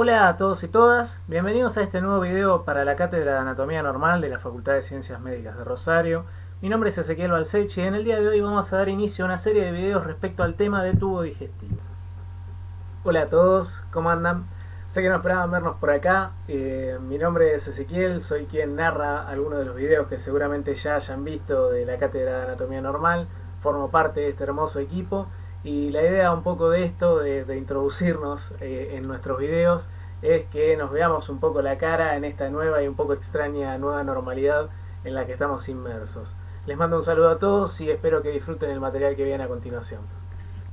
Hola a todos y todas, bienvenidos a este nuevo video para la Cátedra de Anatomía Normal de la Facultad de Ciencias Médicas de Rosario. Mi nombre es Ezequiel Balsechi y en el día de hoy vamos a dar inicio a una serie de videos respecto al tema de tubo digestivo. Hola a todos, ¿cómo andan? Sé que no esperaban vernos por acá, mi nombre es Ezequiel, soy quien narra algunos de los videos que seguramente ya hayan visto de la Cátedra de Anatomía Normal, formo parte de este hermoso equipo. Y la idea un poco de esto, de introducirnos en nuestros videos, es que nos veamos un poco la cara en esta nueva y un poco extraña nueva normalidad en la que estamos inmersos. Les mando un saludo a todos y espero que disfruten el material que viene a continuación.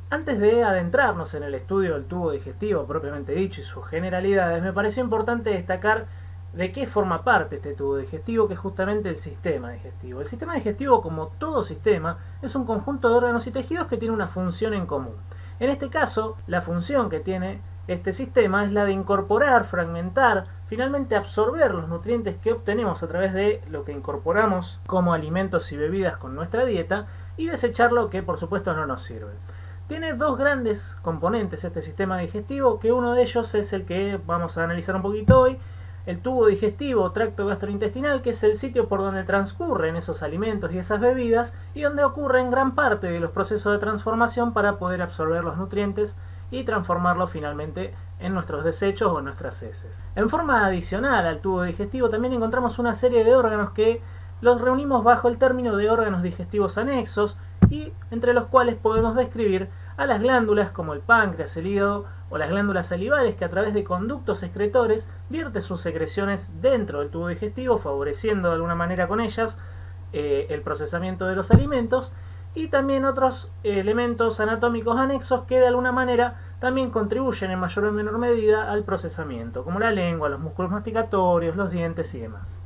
Antes de adentrarnos en el estudio del tubo digestivo propiamente dicho y sus generalidades, me pareció importante destacar de qué forma parte este tubo digestivo, que es justamente el sistema digestivo. El sistema digestivo, como todo sistema, es un conjunto de órganos y tejidos que tiene una función en común. En este caso, la función que tiene este sistema es la de incorporar, fragmentar, finalmente absorber los nutrientes que obtenemos a través de lo que incorporamos como alimentos y bebidas con nuestra dieta y desechar lo que por supuesto no nos sirve. Tiene dos grandes componentes este sistema digestivo, que uno de ellos es el que vamos a analizar un poquito hoy, el tubo digestivo o tracto gastrointestinal, que es el sitio por donde transcurren esos alimentos y esas bebidas y donde ocurren gran parte de los procesos de transformación para poder absorber los nutrientes y transformarlos finalmente en nuestros desechos o en nuestras heces. En forma adicional al tubo digestivo también encontramos una serie de órganos que los reunimos bajo el término de órganos digestivos anexos y entre los cuales podemos describir a las glándulas como el páncreas, el hígado o las glándulas salivales, que a través de conductos excretores vierten sus secreciones dentro del tubo digestivo, favoreciendo de alguna manera con ellas el procesamiento de los alimentos, y también otros elementos anatómicos anexos que de alguna manera también contribuyen en mayor o menor medida al procesamiento, como la lengua, los músculos masticatorios, los dientes y demás.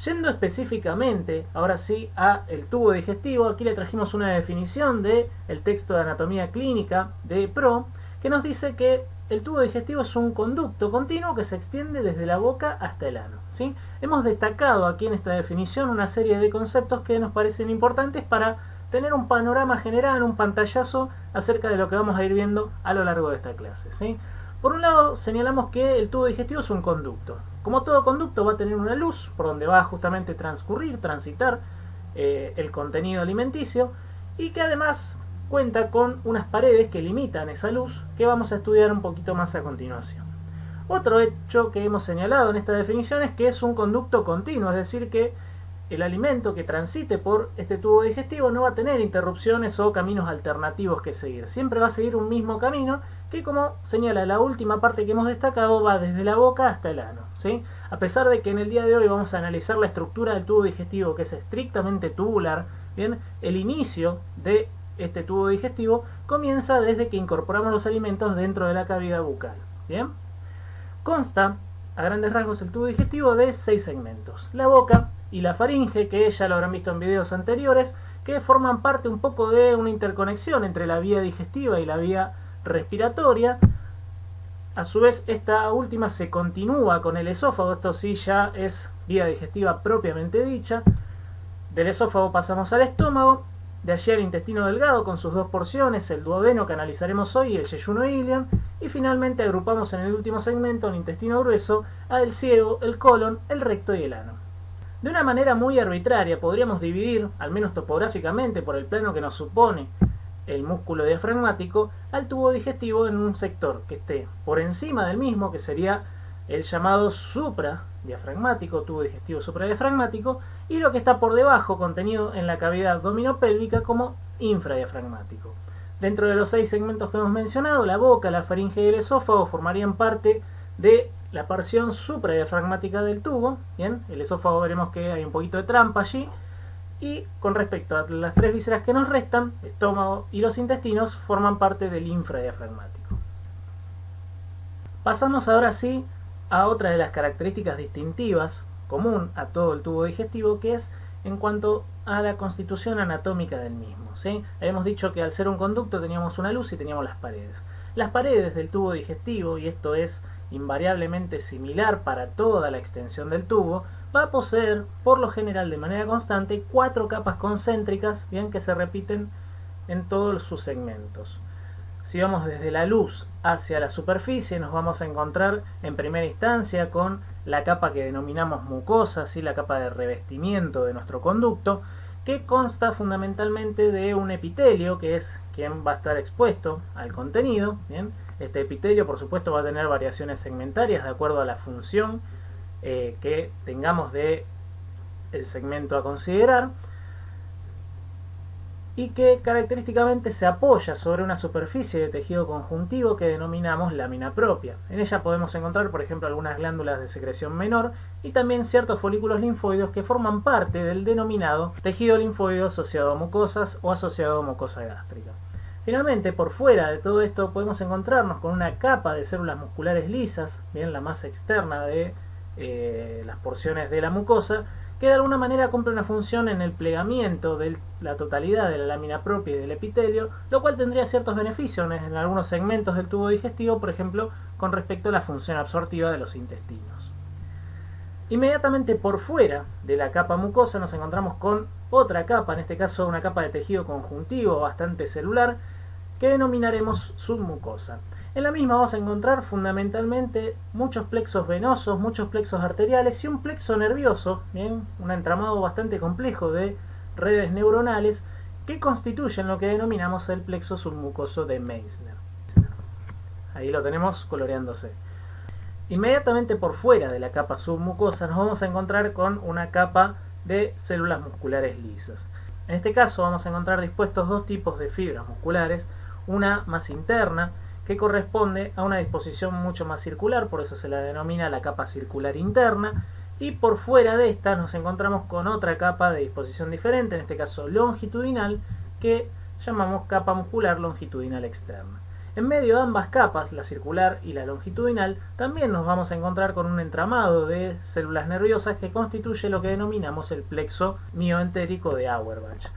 Yendo específicamente, ahora sí, a el tubo digestivo, aquí le trajimos una definición del texto de anatomía clínica de Pro, que nos dice que el tubo digestivo es un conducto continuo que se extiende desde la boca hasta el ano, ¿sí? Hemos destacado aquí en esta definición una serie de conceptos que nos parecen importantes para tener un panorama general, un pantallazo acerca de lo que vamos a ir viendo a lo largo de esta clase, ¿sí? Por un lado, señalamos que el tubo digestivo es un conducto. Como todo conducto va a tener una luz por donde va a justamente transitar el contenido alimenticio y que además cuenta con unas paredes que limitan esa luz que vamos a estudiar un poquito más a continuación. Otro hecho que hemos señalado en esta definición es que es un conducto continuo, es decir que el alimento que transite por este tubo digestivo no va a tener interrupciones o caminos alternativos que seguir. Siempre va a seguir un mismo camino que, como señala la última parte que hemos destacado, va desde la boca hasta el ano, ¿sí? A pesar de que en el día de hoy vamos a analizar la estructura del tubo digestivo, que es estrictamente tubular, ¿bien? El inicio de este tubo digestivo comienza desde que incorporamos los alimentos dentro de la cavidad bucal, ¿bien? Consta, a grandes rasgos, el tubo digestivo de 6 segmentos. La boca y la faringe, que ya lo habrán visto en videos anteriores, que forman parte un poco de una interconexión entre la vía digestiva y la vía respiratoria. A su vez, esta última se continúa con el esófago, esto sí ya es vía digestiva propiamente dicha. Del esófago pasamos al estómago, de allí al intestino delgado con sus dos porciones, el duodeno que analizaremos hoy y el yeyuno ilion, y finalmente agrupamos en el último segmento el intestino grueso, al ciego, el colon, el recto y el ano. De una manera muy arbitraria podríamos dividir, al menos topográficamente por el plano que nos supone el músculo diafragmático, al tubo digestivo en un sector que esté por encima del mismo, que sería el llamado supradiafragmático, tubo digestivo supradiafragmático, y lo que está por debajo, contenido en la cavidad abdominopélvica, como infradiafragmático. Dentro de los 6 segmentos que hemos mencionado, la boca, la faringe y el esófago formarían parte de la porción supradiafragmática del tubo. Bien, el esófago veremos que hay un poquito de trampa allí. Y con respecto a las 3 vísceras que nos restan, estómago y los intestinos, forman parte del infradiafragmático. Pasamos ahora sí a otra de las características distintivas común a todo el tubo digestivo, que es en cuanto a la constitución anatómica del mismo, ¿sí? Habíamos dicho que al ser un conducto teníamos una luz y teníamos las paredes. Las paredes del tubo digestivo, y esto es invariablemente similar para toda la extensión del tubo, va a poseer, por lo general de manera constante, 4 capas concéntricas, bien, que se repiten en todos sus segmentos. Si vamos desde la luz hacia la superficie, nos vamos a encontrar en primera instancia con la capa que denominamos mucosa, ¿sí? La capa de revestimiento de nuestro conducto, que consta fundamentalmente de un epitelio, que es quien va a estar expuesto al contenido. ¿Bien? Este epitelio, por supuesto, va a tener variaciones segmentarias de acuerdo a la función que tengamos del segmento a considerar, y que característicamente se apoya sobre una superficie de tejido conjuntivo que denominamos lámina propia. En ella podemos encontrar, por ejemplo, algunas glándulas de secreción menor y también ciertos folículos linfoides que forman parte del denominado tejido linfoide asociado a mucosas o asociado a mucosa gástrica. Finalmente, por fuera de todo esto podemos encontrarnos con una capa de células musculares lisas, bien, la más externa de las porciones de la mucosa, que de alguna manera cumple una función en el plegamiento de la totalidad de la lámina propia y del epitelio, lo cual tendría ciertos beneficios en algunos segmentos del tubo digestivo, por ejemplo, con respecto a la función absortiva de los intestinos. Inmediatamente por fuera de la capa mucosa nos encontramos con otra capa, en este caso una capa de tejido conjuntivo bastante celular, que denominaremos submucosa. En la misma vamos a encontrar fundamentalmente muchos plexos venosos, muchos plexos arteriales y un plexo nervioso, ¿bien? Un entramado bastante complejo de redes neuronales que constituyen lo que denominamos el plexo submucoso de Meissner. Ahí lo tenemos coloreándose. Inmediatamente por fuera de la capa submucosa nos vamos a encontrar con una capa de células musculares lisas. En este caso vamos a encontrar dispuestos dos tipos de fibras musculares, una más interna, que corresponde a una disposición mucho más circular, por eso se la denomina la capa circular interna, y por fuera de esta nos encontramos con otra capa de disposición diferente, en este caso longitudinal, que llamamos capa muscular longitudinal externa. En medio de ambas capas, la circular y la longitudinal, también nos vamos a encontrar con un entramado de células nerviosas que constituye lo que denominamos el plexo mioentérico de Auerbach.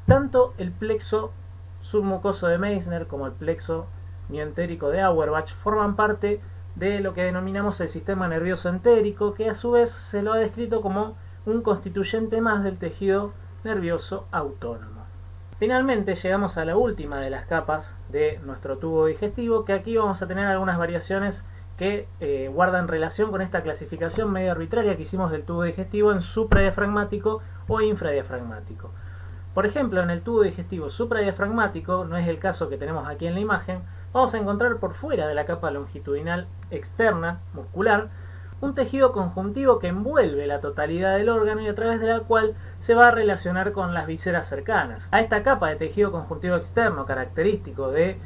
Tanto el plexo submucoso de Meissner como el plexo mioentérico de Auerbach forman parte de lo que denominamos el sistema nervioso entérico, que a su vez se lo ha descrito como un constituyente más del tejido nervioso autónomo. Finalmente llegamos a la última de las capas de nuestro tubo digestivo, que aquí vamos a tener algunas variaciones que guardan relación con esta clasificación medio arbitraria que hicimos del tubo digestivo en supradiafragmático o infradiafragmático. Por ejemplo, en el tubo digestivo supradiafragmático, no es el caso que tenemos aquí en la imagen, vamos a encontrar por fuera de la capa longitudinal externa, muscular, un tejido conjuntivo que envuelve la totalidad del órgano y a través de la cual se va a relacionar con las vísceras cercanas. A esta capa de tejido conjuntivo externo característico del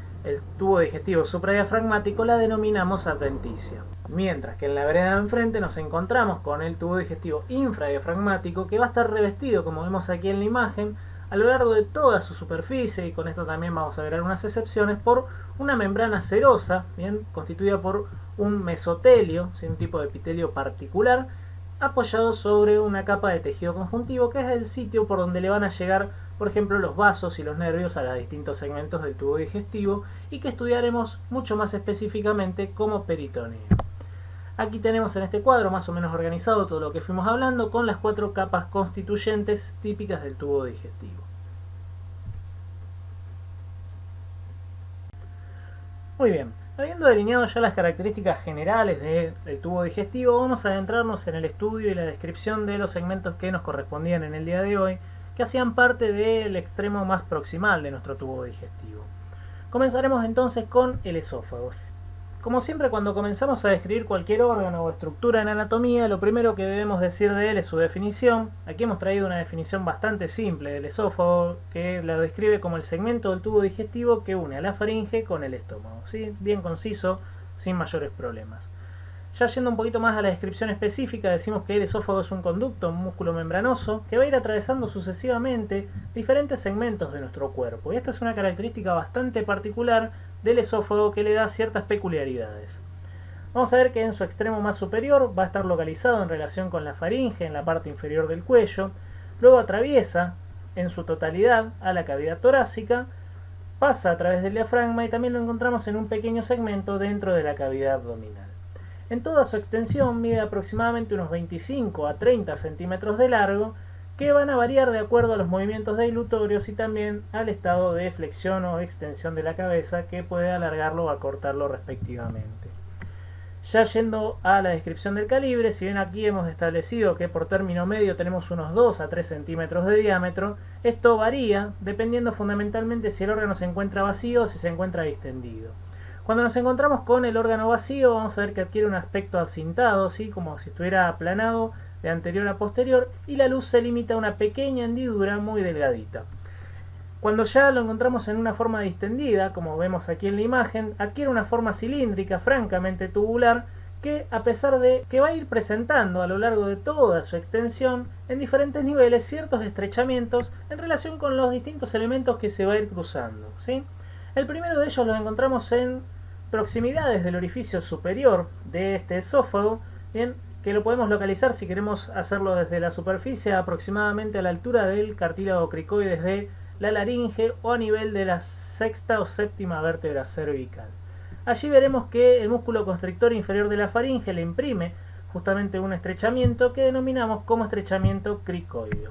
tubo digestivo supradiafragmático la denominamos adventicia. Mientras que en la vereda de enfrente nos encontramos con el tubo digestivo infradiafragmático, que va a estar revestido, como vemos aquí en la imagen, a lo largo de toda su superficie, y con esto también vamos a ver algunas excepciones, por una membrana serosa, bien, constituida por un mesotelio, ¿sí? Un tipo de epitelio particular, apoyado sobre una capa de tejido conjuntivo, que es el sitio por donde le van a llegar, por ejemplo, los vasos y los nervios a los distintos segmentos del tubo digestivo, y que estudiaremos mucho más específicamente como peritoneo. Aquí tenemos en este cuadro más o menos organizado todo lo que fuimos hablando con las 4 capas constituyentes típicas del tubo digestivo. Muy bien, habiendo delineado ya las características generales del tubo digestivo, vamos a adentrarnos en el estudio y la descripción de los segmentos que nos correspondían en el día de hoy, que hacían parte del extremo más proximal de nuestro tubo digestivo. Comenzaremos entonces con el esófago. Como siempre, cuando comenzamos a describir cualquier órgano o estructura en anatomía, lo primero que debemos decir de él es su definición. Aquí hemos traído una definición bastante simple del esófago, que la describe como el segmento del tubo digestivo que une a la faringe con el estómago, ¿sí? Bien conciso, sin mayores problemas. Ya yendo un poquito más a la descripción específica, decimos que el esófago es un conducto, un músculo membranoso, que va a ir atravesando sucesivamente diferentes segmentos de nuestro cuerpo. Y esta es una característica bastante particular del esófago que le da ciertas peculiaridades. Vamos a ver que en su extremo más superior va a estar localizado en relación con la faringe en la parte inferior del cuello, luego atraviesa en su totalidad a la cavidad torácica, pasa a través del diafragma y también lo encontramos en un pequeño segmento dentro de la cavidad abdominal. En toda su extensión mide aproximadamente unos 25 a 30 centímetros de largo, que van a variar de acuerdo a los movimientos dilutorios y también al estado de flexión o extensión de la cabeza, que puede alargarlo o acortarlo respectivamente. Ya yendo a la descripción del calibre, si bien aquí hemos establecido que por término medio tenemos unos 2 a 3 centímetros de diámetro, esto varía dependiendo fundamentalmente si el órgano se encuentra vacío o si se encuentra distendido. Cuando nos encontramos con el órgano vacío, vamos a ver que adquiere un aspecto acintado, ¿sí? Como si estuviera aplanado de anterior a posterior, y la luz se limita a una pequeña hendidura muy delgadita. Cuando ya lo encontramos en una forma distendida, como vemos aquí en la imagen, adquiere una forma cilíndrica francamente tubular que, a pesar de que va a ir presentando a lo largo de toda su extensión en diferentes niveles ciertos estrechamientos en relación con los distintos elementos que se va a ir cruzando, ¿sí? El primero de ellos lo encontramos en proximidades del orificio superior de este esófago, bien, que lo podemos localizar si queremos hacerlo desde la superficie aproximadamente a la altura del cartílago cricoides de la laringe o a nivel de la sexta o séptima vértebra cervical. Allí veremos que el músculo constrictor inferior de la faringe le imprime justamente un estrechamiento que denominamos como estrechamiento cricoideo.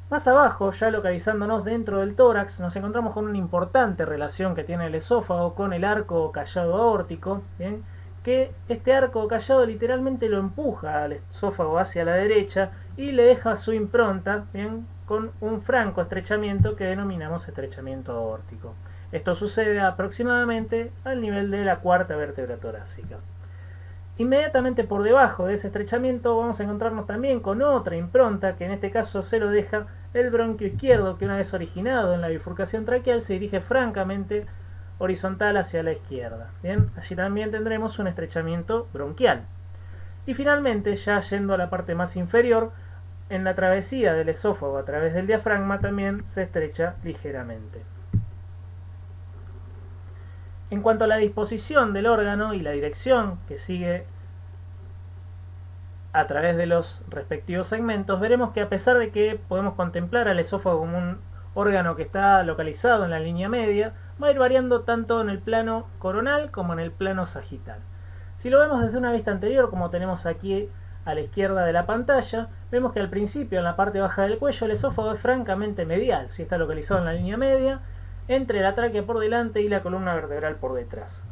Más abajo, ya localizándonos dentro del tórax, nos encontramos con una importante relación que tiene el esófago con el arco o callado aórtico, ¿bien? Que este arco o callado literalmente lo empuja al esófago hacia la derecha y le deja su impronta, ¿bien?, con un franco estrechamiento que denominamos estrechamiento aórtico. Esto sucede aproximadamente al nivel de la cuarta vértebra torácica. Inmediatamente por debajo de ese estrechamiento vamos a encontrarnos también con otra impronta que en este caso se lo deja el bronquio izquierdo, que una vez originado en la bifurcación traqueal se dirige francamente horizontal hacia la izquierda. Bien, allí también tendremos un estrechamiento bronquial. Y finalmente, ya yendo a la parte más inferior, en la travesía del esófago a través del diafragma también se estrecha ligeramente. En cuanto a la disposición del órgano y la dirección que sigue a través de los respectivos segmentos, veremos que a pesar de que podemos contemplar al esófago como un órgano que está localizado en la línea media, va a ir variando tanto en el plano coronal como en el plano sagital. Si lo vemos desde una vista anterior, como tenemos aquí a la izquierda de la pantalla, vemos que al principio en la parte baja del cuello el esófago es francamente medial, si está localizado en la línea media, entre la tráquea por delante y la columna vertebral por detrás.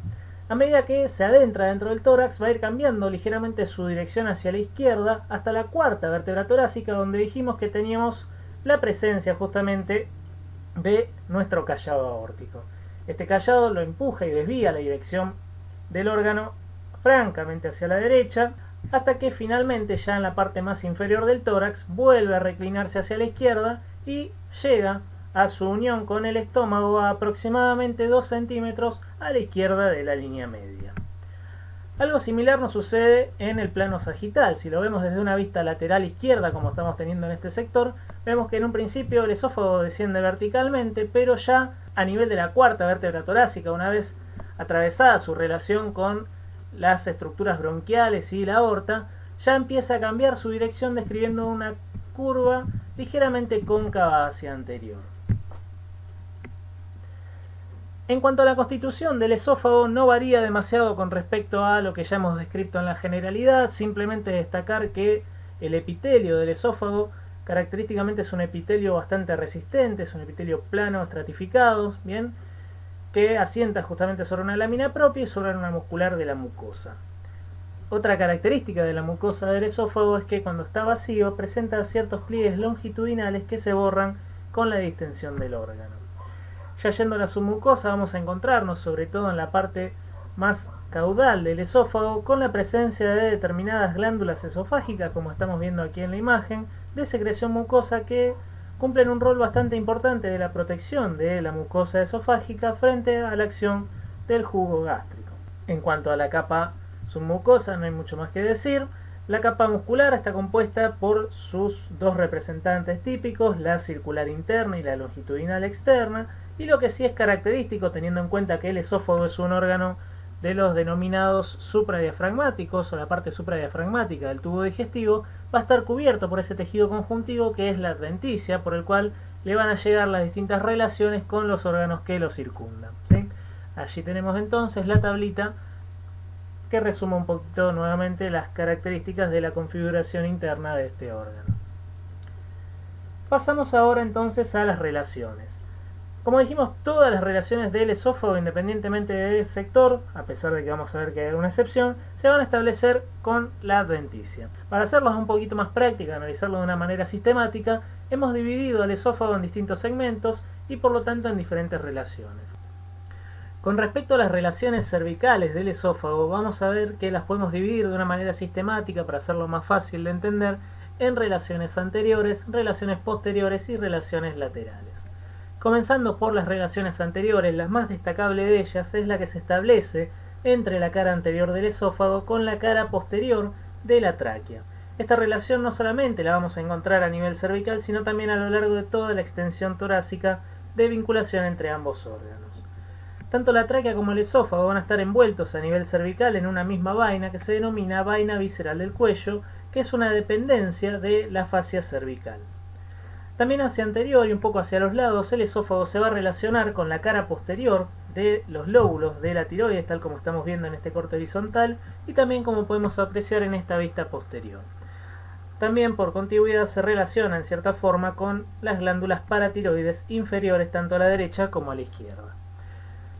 A medida que se adentra dentro del tórax va a ir cambiando ligeramente su dirección hacia la izquierda hasta la cuarta vértebra torácica, donde dijimos que teníamos la presencia justamente de nuestro callado aórtico. Este callado lo empuja y desvía la dirección del órgano francamente hacia la derecha, hasta que finalmente ya en la parte más inferior del tórax vuelve a reclinarse hacia la izquierda y llega a su unión con el estómago a aproximadamente 2 centímetros a la izquierda de la línea media. Algo similar nos sucede en el plano sagital. Si lo vemos desde una vista lateral izquierda, como estamos teniendo en este sector, vemos que en un principio el esófago desciende verticalmente, pero ya a nivel de la cuarta vértebra torácica, una vez atravesada su relación con las estructuras bronquiales y la aorta, ya empieza a cambiar su dirección describiendo una curva ligeramente cóncava hacia anterior. En cuanto a la constitución del esófago, no varía demasiado con respecto a lo que ya hemos descrito en la generalidad, simplemente destacar que el epitelio del esófago característicamente es un epitelio bastante resistente, es un epitelio plano estratificado, bien, que asienta justamente sobre una lámina propia y sobre una muscular de la mucosa. Otra característica de la mucosa del esófago es que cuando está vacío presenta ciertos pliegues longitudinales que se borran con la distensión del órgano. Ya yendo a la submucosa vamos a encontrarnos, sobre todo en la parte más caudal del esófago, con la presencia de determinadas glándulas esofágicas, como estamos viendo aquí en la imagen, de secreción mucosa que cumplen un rol bastante importante de la protección de la mucosa esofágica frente a la acción del jugo gástrico. En cuanto a la capa submucosa, no hay mucho más que decir. La capa muscular está compuesta por sus dos representantes típicos, la circular interna y la longitudinal externa, y lo que sí es característico, teniendo en cuenta que el esófago es un órgano de los denominados supradiafragmáticos o la parte supradiafragmática del tubo digestivo, va a estar cubierto por ese tejido conjuntivo que es la adventicia, por el cual le van a llegar las distintas relaciones con los órganos que lo circundan, ¿sí? Allí tenemos entonces la tablita que resume un poquito nuevamente las características de la configuración interna de este órgano. Pasamos ahora entonces a las relaciones. Como dijimos, todas las relaciones del esófago, independientemente del sector, a pesar de que vamos a ver que hay una excepción, se van a establecer con la adventicia. Para hacerlos un poquito más práctica, analizarlo de una manera sistemática, hemos dividido el esófago en distintos segmentos y por lo tanto en diferentes relaciones. Con respecto a las relaciones cervicales del esófago, vamos a ver que las podemos dividir de una manera sistemática para hacerlo más fácil de entender en relaciones anteriores, relaciones posteriores y relaciones laterales. Comenzando por las relaciones anteriores, la más destacable de ellas es la que se establece entre la cara anterior del esófago con la cara posterior de la tráquea. Esta relación no solamente la vamos a encontrar a nivel cervical, sino también a lo largo de toda la extensión torácica de vinculación entre ambos órganos. Tanto la tráquea como el esófago van a estar envueltos a nivel cervical en una misma vaina que se denomina vaina visceral del cuello, que es una dependencia de la fascia cervical. También hacia anterior y un poco hacia los lados, el esófago se va a relacionar con la cara posterior de los lóbulos de la tiroides, tal como estamos viendo en este corte horizontal, y también como podemos apreciar en esta vista posterior. También por contigüidad se relaciona en cierta forma con las glándulas paratiroides inferiores tanto a la derecha como a la izquierda.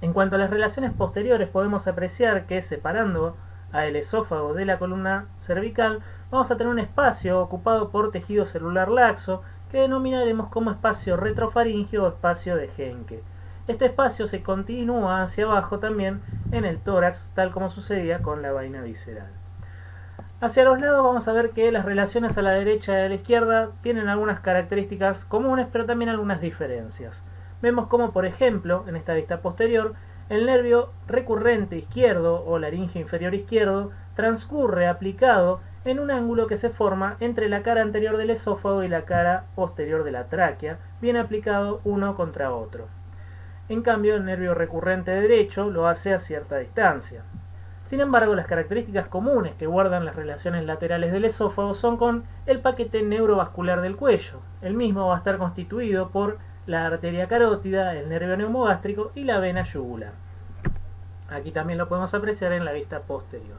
En cuanto a las relaciones posteriores, podemos apreciar que separando al esófago de la columna cervical, vamos a tener un espacio ocupado por tejido celular laxo, que denominaremos como espacio retrofaringeo o espacio de Henke. Este espacio se continúa hacia abajo también en el tórax, tal como sucedía con la vaina visceral. Hacia los lados vamos a ver que las relaciones a la derecha y a la izquierda tienen algunas características comunes, pero también algunas diferencias. Vemos como, por ejemplo, en esta vista posterior, el nervio recurrente izquierdo o laringe inferior izquierdo transcurre aplicado en un ángulo que se forma entre la cara anterior del esófago y la cara posterior de la tráquea, bien aplicado uno contra otro. En cambio, el nervio recurrente derecho lo hace a cierta distancia. Sin embargo, las características comunes que guardan las relaciones laterales del esófago son con el paquete neurovascular del cuello. El mismo va a estar constituido por la arteria carótida, el nervio neumogástrico y la vena yugular. Aquí también lo podemos apreciar en la vista posterior.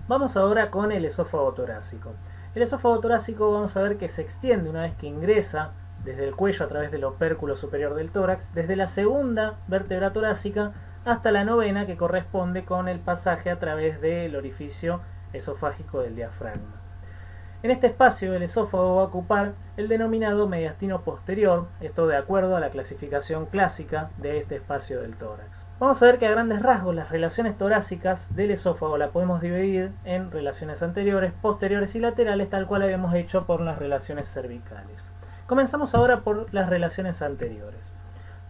Vamos ahora con el esófago torácico. El esófago torácico vamos a ver que se extiende una vez que ingresa desde el cuello a través del opérculo superior del tórax, desde la segunda vértebra torácica hasta la novena, que corresponde con el pasaje a través del orificio esofágico del diafragma. En este espacio el esófago va a ocupar el denominado mediastino posterior, esto de acuerdo a la clasificación clásica de este espacio del tórax. Vamos a ver que a grandes rasgos las relaciones torácicas del esófago la podemos dividir en relaciones anteriores, posteriores y laterales, tal cual habíamos hecho por las relaciones cervicales. Comenzamos ahora por las relaciones anteriores.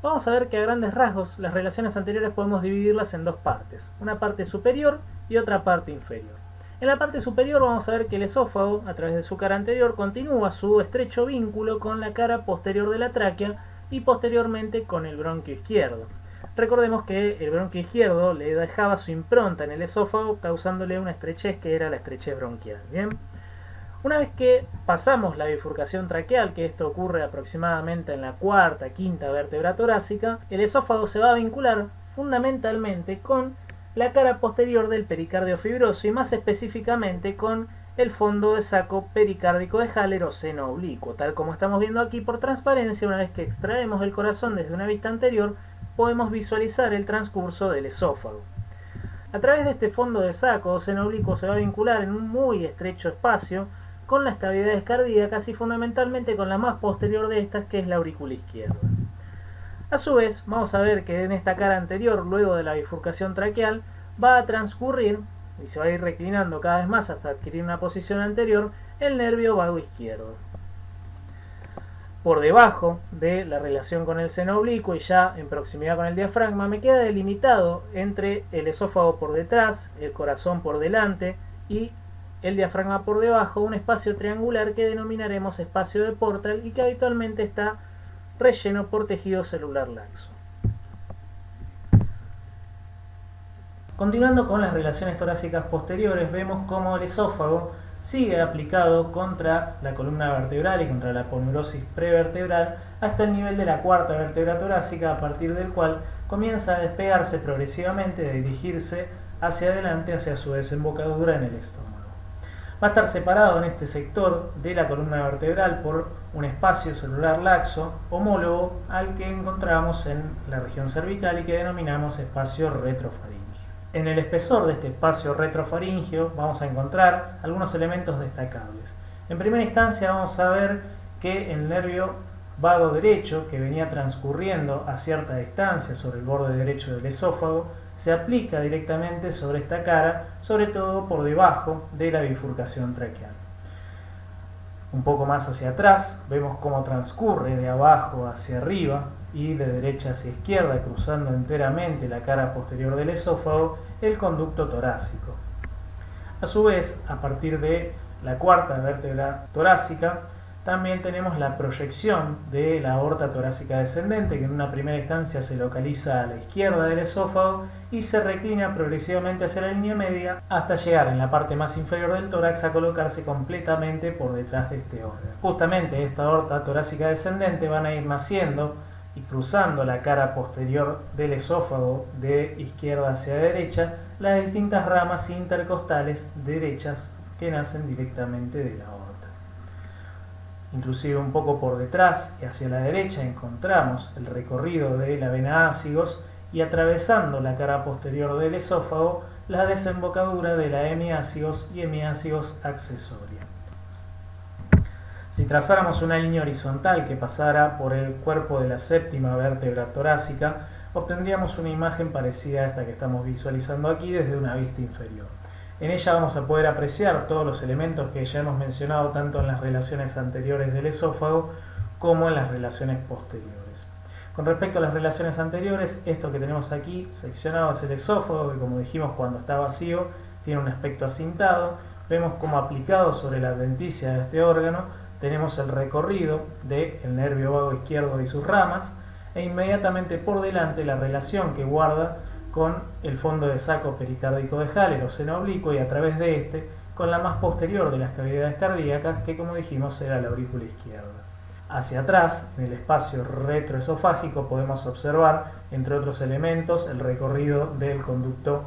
Vamos a ver que a grandes rasgos las relaciones anteriores podemos dividirlas en dos partes, una parte superior y otra parte inferior. En la parte superior vamos a ver que el esófago, a través de su cara anterior, continúa su estrecho vínculo con la cara posterior de la tráquea y posteriormente con el bronquio izquierdo. Recordemos que el bronquio izquierdo le dejaba su impronta en el esófago, causándole una estrechez que era la estrechez bronquial. ¿Bien? Una vez que pasamos la bifurcación traqueal, que esto ocurre aproximadamente en la cuarta, quinta vértebra torácica, el esófago se va a vincular fundamentalmente con la cara posterior del pericardio fibroso y más específicamente con el fondo de saco pericárdico de Haller o seno oblicuo. Tal como estamos viendo aquí por transparencia, una vez que extraemos el corazón desde una vista anterior, podemos visualizar el transcurso del esófago. A través de este fondo de saco o seno oblicuo se va a vincular en un muy estrecho espacio con las cavidades cardíacas y fundamentalmente con la más posterior de estas, que es la aurícula izquierda. A su vez, vamos a ver que en esta cara anterior, luego de la bifurcación traqueal, va a transcurrir y se va a ir reclinando cada vez más hasta adquirir una posición anterior el nervio vago izquierdo. Por debajo de la relación con el seno oblicuo y ya en proximidad con el diafragma, me queda delimitado entre el esófago por detrás, el corazón por delante y el diafragma por debajo un espacio triangular que denominaremos espacio de Portal y que habitualmente está relleno por tejido celular laxo. Continuando con las relaciones torácicas posteriores, vemos cómo el esófago sigue aplicado contra la columna vertebral y contra la aponeurosis prevertebral hasta el nivel de la cuarta vértebra torácica, a partir del cual comienza a despegarse progresivamente, de dirigirse hacia adelante, hacia su desembocadura en el estómago. Va a estar separado en este sector de la columna vertebral por un espacio celular laxo homólogo al que encontramos en la región cervical y que denominamos espacio retrofaríngeo. En el espesor de este espacio retrofaríngeo vamos a encontrar algunos elementos destacables. En primera instancia vamos a ver que el nervio vago derecho, que venía transcurriendo a cierta distancia sobre el borde derecho del esófago, se aplica directamente sobre esta cara, sobre todo por debajo de la bifurcación traqueal. Un poco más hacia atrás vemos cómo transcurre de abajo hacia arriba y de derecha hacia izquierda, cruzando enteramente la cara posterior del esófago, el conducto torácico. A su vez, a partir de la cuarta vértebra torácica, también tenemos la proyección de la aorta torácica descendente, que en una primera instancia se localiza a la izquierda del esófago y se reclina progresivamente hacia la línea media hasta llegar en la parte más inferior del tórax a colocarse completamente por detrás de este órgano. Justamente esta aorta torácica descendente van a ir naciendo y cruzando la cara posterior del esófago de izquierda hacia derecha las distintas ramas intercostales derechas que nacen directamente de la aorta. Inclusive un poco por detrás y hacia la derecha encontramos el recorrido de la vena ácigos y atravesando la cara posterior del esófago la desembocadura de la hemiácigos y hemiácigos accesoria. Si trazáramos una línea horizontal que pasara por el cuerpo de la séptima vértebra torácica, obtendríamos una imagen parecida a esta que estamos visualizando aquí desde una vista inferior. En ella vamos a poder apreciar todos los elementos que ya hemos mencionado tanto en las relaciones anteriores del esófago como en las relaciones posteriores. Con respecto a las relaciones anteriores, esto que tenemos aquí seccionado es el esófago, que como dijimos cuando está vacío tiene un aspecto acintado. Vemos como aplicado sobre la adventicia de este órgano tenemos el recorrido del nervio vago izquierdo y sus ramas e inmediatamente por delante la relación que guarda con el fondo de saco pericárdico de Haller o seno oblicuo y a través de este con la más posterior de las cavidades cardíacas que como dijimos era la aurícula izquierda. Hacia atrás, en el espacio retroesofágico, podemos observar, entre otros elementos, el recorrido del conducto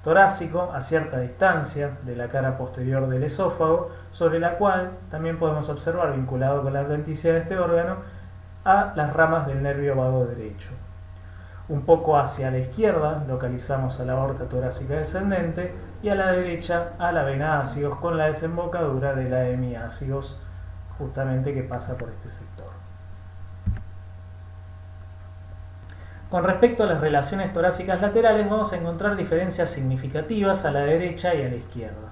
torácico a cierta distancia de la cara posterior del esófago, sobre la cual también podemos observar, vinculado con la adventicia de este órgano, a las ramas del nervio vago derecho. Un poco hacia la izquierda localizamos a la aorta torácica descendente y a la derecha a la vena ácigos con la desembocadura de la hemiácigos justamente que pasa por este sector. Con respecto a las relaciones torácicas laterales vamos a encontrar diferencias significativas a la derecha y a la izquierda.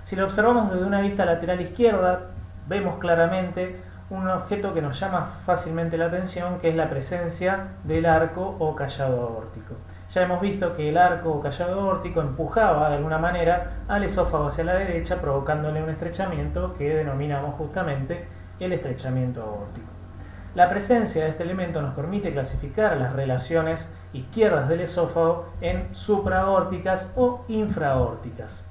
Si lo observamos desde una vista lateral izquierda vemos claramente un objeto que nos llama fácilmente la atención, que es la presencia del arco o callado aórtico. Ya hemos visto que el arco o callado aórtico empujaba de alguna manera al esófago hacia la derecha, provocándole un estrechamiento que denominamos justamente el estrechamiento aórtico. La presencia de este elemento nos permite clasificar las relaciones izquierdas del esófago en supraaórticas o infraaórticas.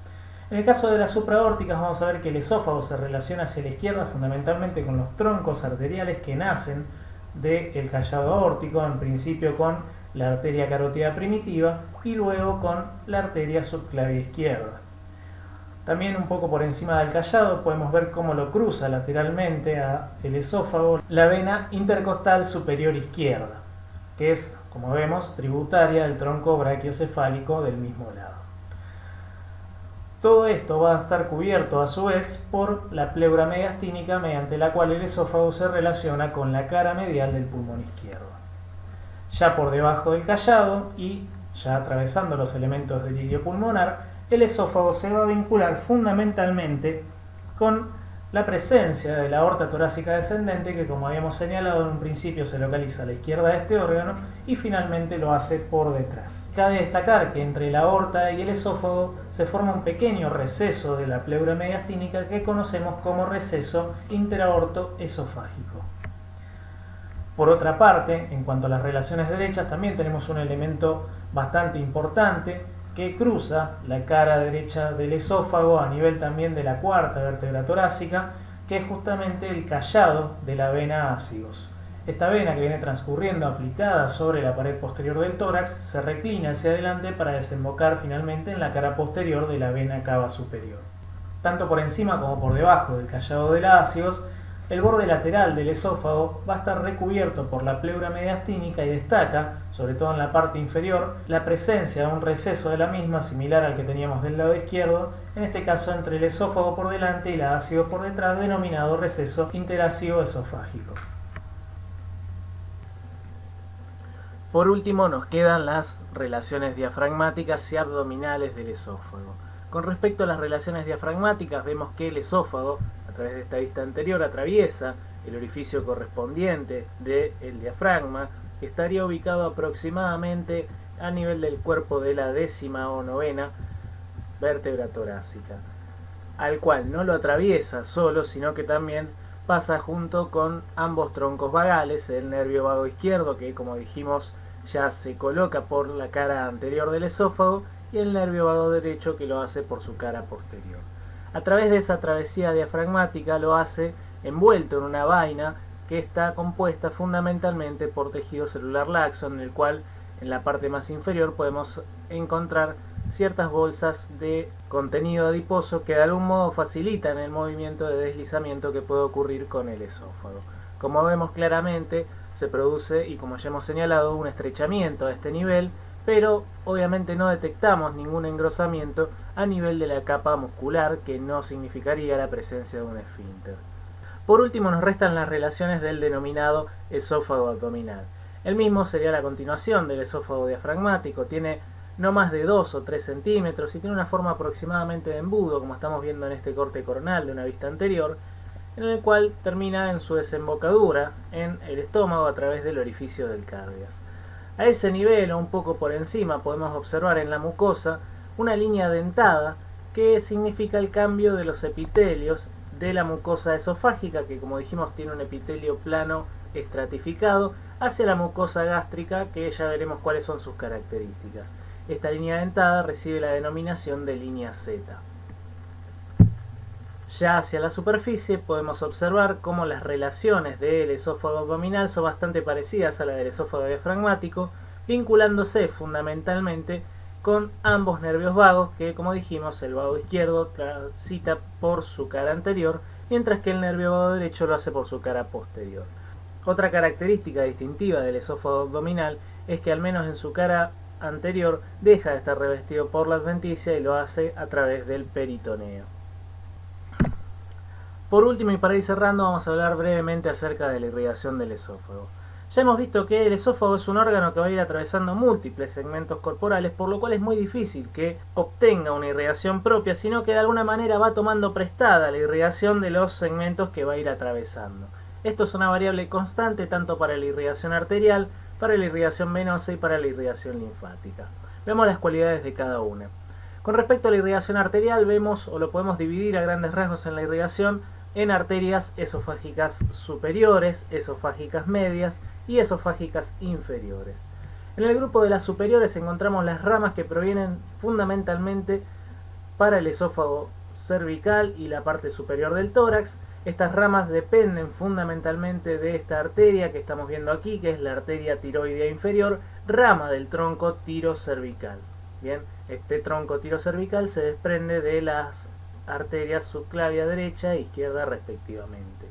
En el caso de las supraaórticas vamos a ver que el esófago se relaciona hacia la izquierda fundamentalmente con los troncos arteriales que nacen del callado aórtico, en principio con la arteria carótida primitiva y luego con la arteria subclavia izquierda. También un poco por encima del callado podemos ver cómo lo cruza lateralmente al esófago la vena intercostal superior izquierda, que es, como vemos, tributaria del tronco brachiocefálico del mismo lado. Todo esto va a estar cubierto a su vez por la pleura mediastínica mediante la cual el esófago se relaciona con la cara medial del pulmón izquierdo. Ya por debajo del callado y ya atravesando los elementos del ilirio pulmonar, el esófago se va a vincular fundamentalmente con la presencia de la aorta torácica descendente que, como habíamos señalado en un principio, se localiza a la izquierda de este órgano y finalmente lo hace por detrás. Cabe destacar que entre la aorta y el esófago se forma un pequeño receso de la pleura mediastínica que conocemos como receso interaortoesofágico. Por otra parte, en cuanto a las relaciones derechas, también tenemos un elemento bastante importante que cruza la cara derecha del esófago a nivel también de la cuarta vértebra torácica, que es justamente el callado de la vena ácigos. Esta vena, que viene transcurriendo aplicada sobre la pared posterior del tórax, se reclina hacia adelante para desembocar finalmente en la cara posterior de la vena cava superior. tanto por encima como por debajo del callado del ácidos, el borde lateral del esófago va a estar recubierto por la pleura mediastínica y destaca, sobre todo en la parte inferior, la presencia de un receso de la misma similar al que teníamos del lado izquierdo, en este caso entre el esófago por delante y la ácido por detrás, denominado receso interácido esofágico. Por último nos quedan las relaciones diafragmáticas y abdominales del esófago. Con respecto a las relaciones diafragmáticas, vemos que el esófago, a través de esta vista anterior, atraviesa el orificio correspondiente del diafragma, que estaría ubicado aproximadamente a nivel del cuerpo de la 10ª o 9ª vértebra torácica, al cual no lo atraviesa solo, sino que también pasa junto con ambos troncos vagales, el nervio vago izquierdo, que como dijimos ya se coloca por la cara anterior del esófago, y el nervio vago derecho, que lo hace por su cara posterior. A través de esa travesía diafragmática lo hace envuelto en una vaina que está compuesta fundamentalmente por tejido celular laxo, en el cual en la parte más inferior podemos encontrar ciertas bolsas de contenido adiposo que de algún modo facilitan el movimiento de deslizamiento que puede ocurrir con el esófago. Como vemos claramente, se produce, y como ya hemos señalado, un estrechamiento a este nivel, pero obviamente no detectamos ningún engrosamiento a nivel de la capa muscular, que no significaría la presencia de un esfínter. Por último nos restan las relaciones del denominado esófago abdominal. El mismo sería la continuación del esófago diafragmático, tiene no más de 2 o 3 centímetros y tiene una forma aproximadamente de embudo, como estamos viendo en este corte coronal de una vista anterior, en el cual termina en su desembocadura en el estómago a través del orificio del cardias. A ese nivel o un poco por encima podemos observar en la mucosa una línea dentada que significa el cambio de los epitelios de la mucosa esofágica, que como dijimos tiene un epitelio plano estratificado, hacia la mucosa gástrica, que ya veremos cuáles son sus características. Esta línea dentada recibe la denominación de línea Z. Ya hacia la superficie podemos observar cómo las relaciones del esófago abdominal son bastante parecidas a la del esófago diafragmático, vinculándose fundamentalmente con ambos nervios vagos que, como dijimos, el vago izquierdo transita por su cara anterior, mientras que el nervio vago derecho lo hace por su cara posterior. Otra característica distintiva del esófago abdominal es que al menos en su cara anterior deja de estar revestido por la adventicia y lo hace a través del peritoneo. Por último, y para ir cerrando, vamos a hablar brevemente acerca de la irrigación del esófago. Ya hemos visto que el esófago es un órgano que va a ir atravesando múltiples segmentos corporales, por lo cual es muy difícil que obtenga una irrigación propia, sino que de alguna manera va tomando prestada la irrigación de los segmentos que va a ir atravesando. Esto es una variable constante tanto para la irrigación arterial, para la irrigación venosa y para la irrigación linfática. Veamos las cualidades de cada una. Con respecto a la irrigación arterial, vemos o lo podemos dividir a grandes rasgos en la irrigación en arterias esofágicas superiores, esofágicas medias y esofágicas inferiores. En el grupo de las superiores encontramos las ramas que provienen fundamentalmente para el esófago cervical y la parte superior del tórax. Estas ramas dependen fundamentalmente de esta arteria que estamos viendo aquí, que es la arteria tiroidea inferior, rama del tronco tirocervical. Bien, este tronco tirocervical se desprende de las arterias subclavia derecha e izquierda respectivamente.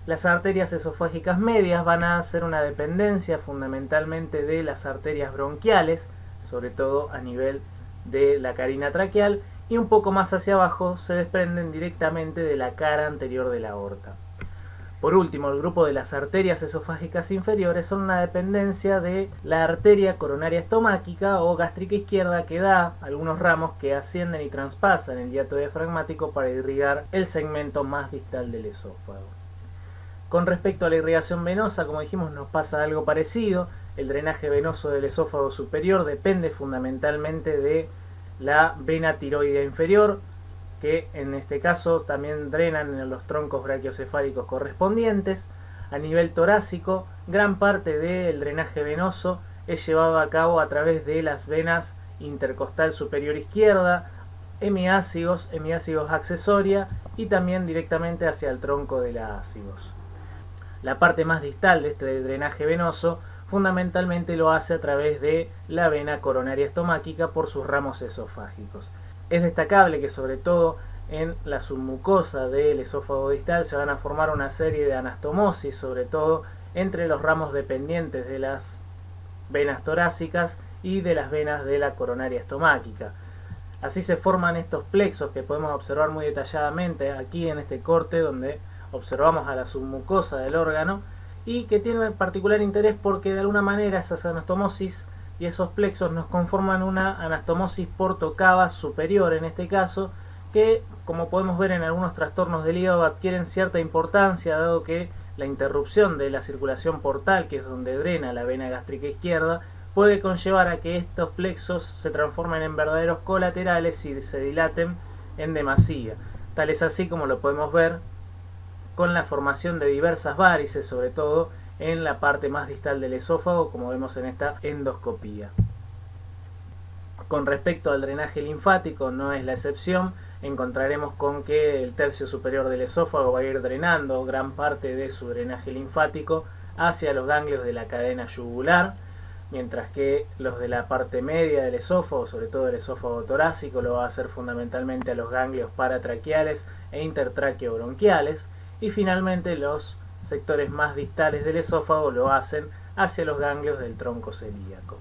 Las arterias esofágicas medias van a ser una dependencia fundamentalmente de las arterias bronquiales, sobre todo a nivel de la carina traqueal, y un poco más hacia abajo se desprenden directamente de la cara anterior de la aorta. Por último, el grupo de las arterias esofágicas inferiores son una dependencia de la arteria coronaria estomáquica o gástrica izquierda, que da algunos ramos que ascienden y traspasan el hiato diafragmático para irrigar el segmento más distal del esófago. Con respecto a la irrigación venosa, como dijimos, nos pasa algo parecido. El drenaje venoso del esófago superior depende fundamentalmente de la vena tiroidea inferior, que en este caso también drenan en los troncos brachiocefálicos correspondientes. A nivel torácico, gran parte del drenaje venoso es llevado a cabo a través de las venas intercostal superior izquierda, hemiácigos accesoria y también directamente hacia el tronco de la ácigos. La parte más distal de este drenaje venoso fundamentalmente lo hace a través de la vena coronaria estomáquica por sus ramos esofágicos. Es destacable que sobre todo en la submucosa del esófago distal se van a formar una serie de anastomosis, sobre todo entre los ramos dependientes de las venas torácicas y de las venas de la coronaria estomáquica. Así se forman estos plexos que podemos observar muy detalladamente aquí en este corte, donde observamos a la submucosa del órgano, y que tiene particular interés porque de alguna manera esas anastomosis y esos plexos nos conforman una anastomosis portocava superior en este caso, que como podemos ver en algunos trastornos del hígado adquieren cierta importancia, dado que la interrupción de la circulación portal, que es donde drena la vena gástrica izquierda, puede conllevar a que estos plexos se transformen en verdaderos colaterales y se dilaten en demasía. Tal es así como lo podemos ver con la formación de diversas varices, sobre todo en la parte más distal del esófago, como vemos en esta endoscopía. Con respecto al drenaje linfático no es la excepción. Encontraremos con que el tercio superior del esófago va a ir drenando gran parte de su drenaje linfático hacia los ganglios de la cadena yugular, mientras que los de la parte media del esófago, sobre todo el esófago torácico, lo va a hacer fundamentalmente a los ganglios paratraqueales e intertraqueobronquiales, y finalmente los sectores más distales del esófago lo hacen hacia los ganglios del tronco celíaco.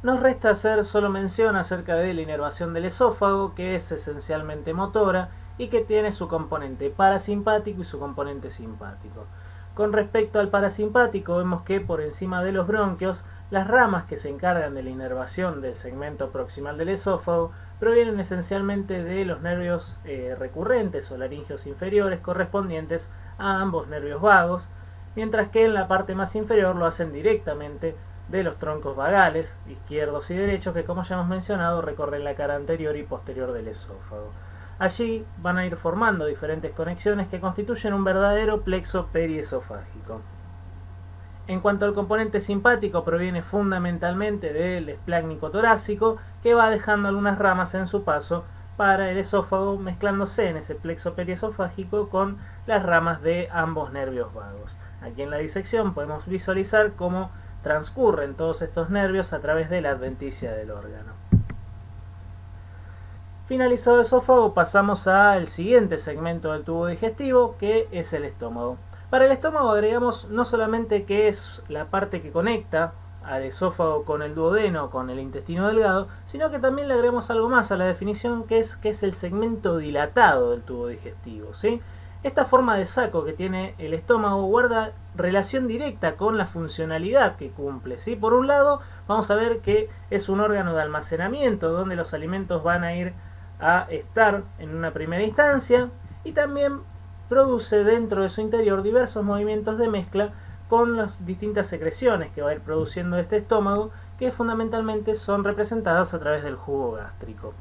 Nos resta hacer solo mención acerca de la inervación del esófago, que es esencialmente motora y que tiene su componente parasimpático y su componente simpático. Con respecto al parasimpático, vemos que por encima de los bronquios, las ramas que se encargan de la inervación del segmento proximal del esófago provienen esencialmente de los nervios recurrentes o laringeos inferiores correspondientes a ambos nervios vagos, mientras que en la parte más inferior lo hacen directamente de los troncos vagales, izquierdos y derechos, que como ya hemos mencionado recorren la cara anterior y posterior del esófago. Allí van a ir formando diferentes conexiones que constituyen un verdadero plexo periesofágico. En cuanto al componente simpático, proviene fundamentalmente del esplácnico torácico, que va dejando algunas ramas en su paso para el esófago, mezclándose en ese plexo periesofágico con las ramas de ambos nervios vagos. Aquí en la disección podemos visualizar cómo transcurren todos estos nervios a través de la adventicia del órgano. Finalizado el esófago, pasamos al siguiente segmento del tubo digestivo, que es el estómago. Para el estómago agregamos no solamente que es la parte que conecta al esófago con el duodeno, con el intestino delgado, sino que también le agregamos algo más a la definición, que es el segmento dilatado del tubo digestivo, ¿sí? Esta forma de saco que tiene el estómago guarda relación directa con la funcionalidad que cumple, ¿sí? Por un lado, vamos a ver que es un órgano de almacenamiento donde los alimentos van a ir a estar en una primera instancia, y también produce dentro de su interior diversos movimientos de mezcla con las distintas secreciones que va a ir produciendo este estómago, que fundamentalmente son representadas a través del jugo gástrico.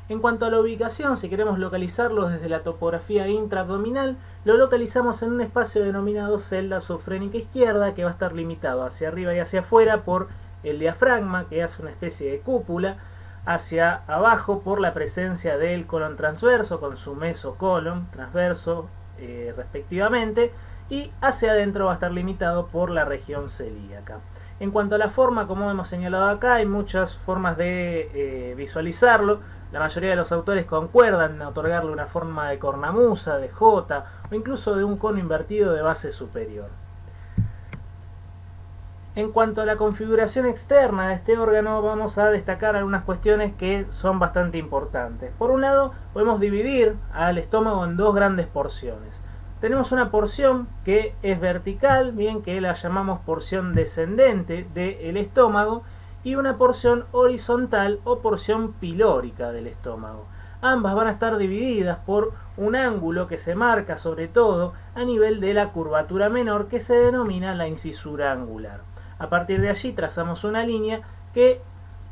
En cuanto a la ubicación, si queremos localizarlo desde la topografía intraabdominal, lo localizamos en un espacio denominado celda subfrénica izquierda, que va a estar limitado hacia arriba y hacia afuera por el diafragma, que hace una especie de cúpula, hacia abajo por la presencia del colon transverso con su mesocolon transverso respectivamente, y hacia adentro va a estar limitado por la región celíaca. En cuanto a la forma, como hemos señalado acá, hay muchas formas de visualizarlo. La mayoría de los autores concuerdan en otorgarle una forma de cornamusa, de J o incluso de un cono invertido de base superior. En cuanto a la configuración externa de este órgano, vamos a destacar algunas cuestiones que son bastante importantes. Por un lado, podemos dividir al estómago en dos grandes porciones. Tenemos una porción que es vertical, bien que la llamamos porción descendente del estómago, y una porción horizontal o porción pilórica del estómago. Ambas van a estar divididas por un ángulo que se marca sobre todo a nivel de la curvatura menor, que se denomina la incisura angular. A partir de allí trazamos una línea que,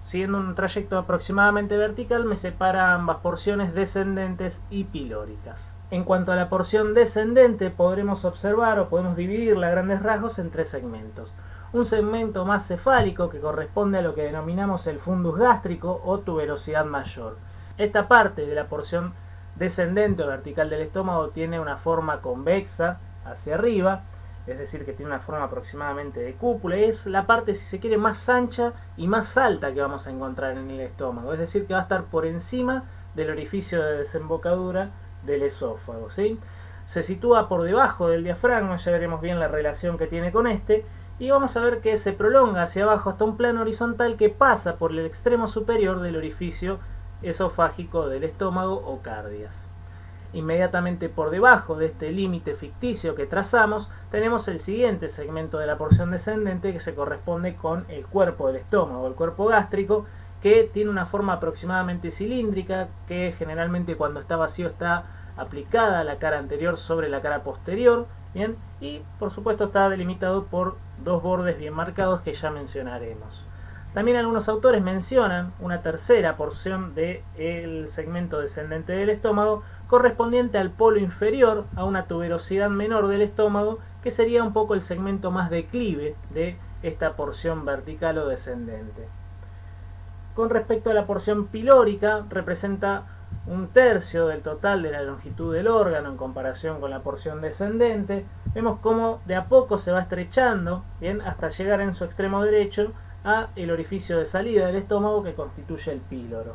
siguiendo un trayecto aproximadamente vertical, me separa ambas porciones descendentes y pilóricas. En cuanto a la porción descendente, podremos observar o podemos dividirla a grandes rasgos en tres segmentos. Un segmento más cefálico, que corresponde a lo que denominamos el fundus gástrico o tuberosidad mayor. Esta parte de la porción descendente o vertical del estómago tiene una forma convexa hacia arriba, es decir, que tiene una forma aproximadamente de cúpula, y es la parte, si se quiere, más ancha y más alta que vamos a encontrar en el estómago, es decir, que va a estar por encima del orificio de desembocadura del esófago, ¿sí? Se sitúa por debajo del diafragma, ya veremos bien la relación que tiene con este, y vamos a ver que se prolonga hacia abajo hasta un plano horizontal que pasa por el extremo superior del orificio esofágico del estómago o cardias. Inmediatamente por debajo de este límite ficticio que trazamos, tenemos el siguiente segmento de la porción descendente que se corresponde con el cuerpo del estómago, el cuerpo gástrico, que tiene una forma aproximadamente cilíndrica, que generalmente cuando está vacío está aplicada la cara anterior sobre la cara posterior, ¿bien? Y por supuesto está delimitado por dos bordes bien marcados que ya mencionaremos. También algunos autores mencionan una tercera porción del segmento descendente del estómago correspondiente al polo inferior, a una tuberosidad menor del estómago, que sería un poco el segmento más declive de esta porción vertical o descendente. Con respecto a la porción pilórica, representa un tercio del total de la longitud del órgano en comparación con la porción descendente. Vemos cómo de a poco se va estrechando, bien, hasta llegar en su extremo derecho a el orificio de salida del estómago que constituye el píloro.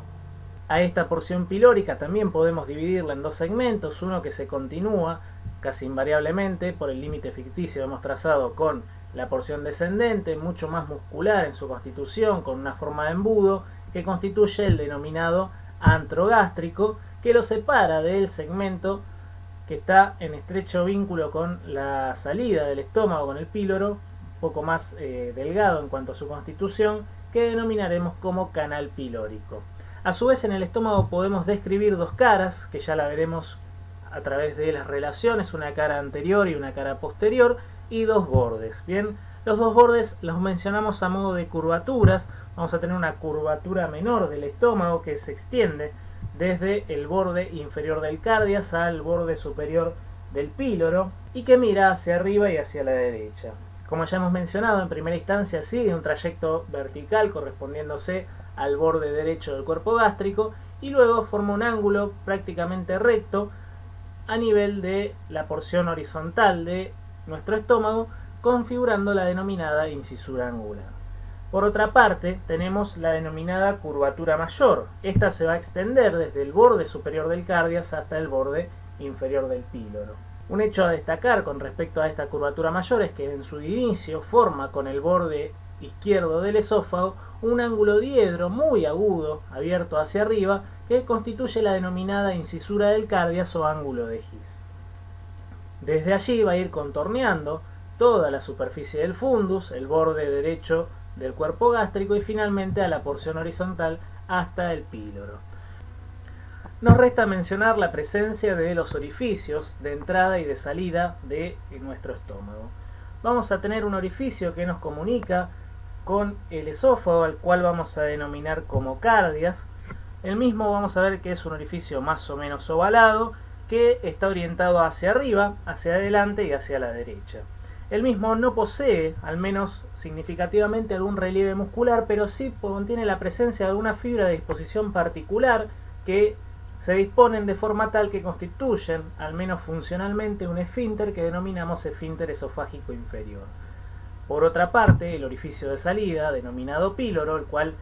A esta porción pilórica también podemos dividirla en dos segmentos, uno que se continúa casi invariablemente por el límite ficticio que hemos trazado con la porción descendente, mucho más muscular en su constitución, con una forma de embudo, que constituye el denominado antro gástrico, que lo separa del segmento que está en estrecho vínculo con la salida del estómago, con el píloro, poco más delgado en cuanto a su constitución, que denominaremos como canal pilórico. A su vez, en el estómago podemos describir dos caras, que ya la veremos a través de las relaciones, una cara anterior y una cara posterior, y dos bordes. Bien, los dos bordes los mencionamos a modo de curvaturas. Vamos a tener una curvatura menor del estómago que se extiende desde el borde inferior del cardias al borde superior del píloro y que mira hacia arriba y hacia la derecha. Como ya hemos mencionado, en primera instancia sigue un trayecto vertical correspondiéndose al borde derecho del cuerpo gástrico y luego forma un ángulo prácticamente recto a nivel de la porción horizontal de nuestro estómago, configurando la denominada incisura angular. Por otra parte, tenemos la denominada curvatura mayor. Esta se va a extender desde el borde superior del cardias hasta el borde inferior del píloro. Un hecho a destacar con respecto a esta curvatura mayor es que en su inicio forma con el borde izquierdo del esófago un ángulo diedro muy agudo, abierto hacia arriba, que constituye la denominada incisura del cardias o ángulo de His. Desde allí va a ir contorneando toda la superficie del fundus, el borde derecho del cuerpo gástrico y finalmente a la porción horizontal hasta el píloro. Nos resta mencionar la presencia de los orificios de entrada y de salida de nuestro estómago. Vamos a tener un orificio que nos comunica con el esófago, al cual vamos a denominar como cardias. El mismo vamos a ver que es un orificio más o menos ovalado, que está orientado hacia arriba, hacia adelante y hacia la derecha. El mismo no posee, al menos significativamente, algún relieve muscular, pero sí contiene la presencia de alguna fibra de disposición particular que se disponen de forma tal que constituyen, al menos funcionalmente, un esfínter que denominamos esfínter esofágico inferior. Por otra parte, el orificio de salida, denominado píloro, el cual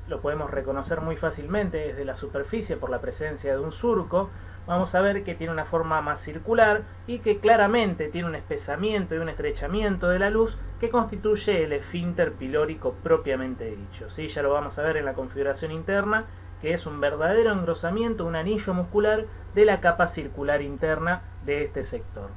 lo podemos reconocer muy fácilmente desde la superficie por la presencia de un surco, vamos a ver que tiene una forma más circular y que claramente tiene un espesamiento y un estrechamiento de la luz que constituye el esfínter pilórico propiamente dicho. ¿Sí? Ya lo vamos a ver en la configuración interna, que es un verdadero engrosamiento, un anillo muscular de la capa circular interna de este sector.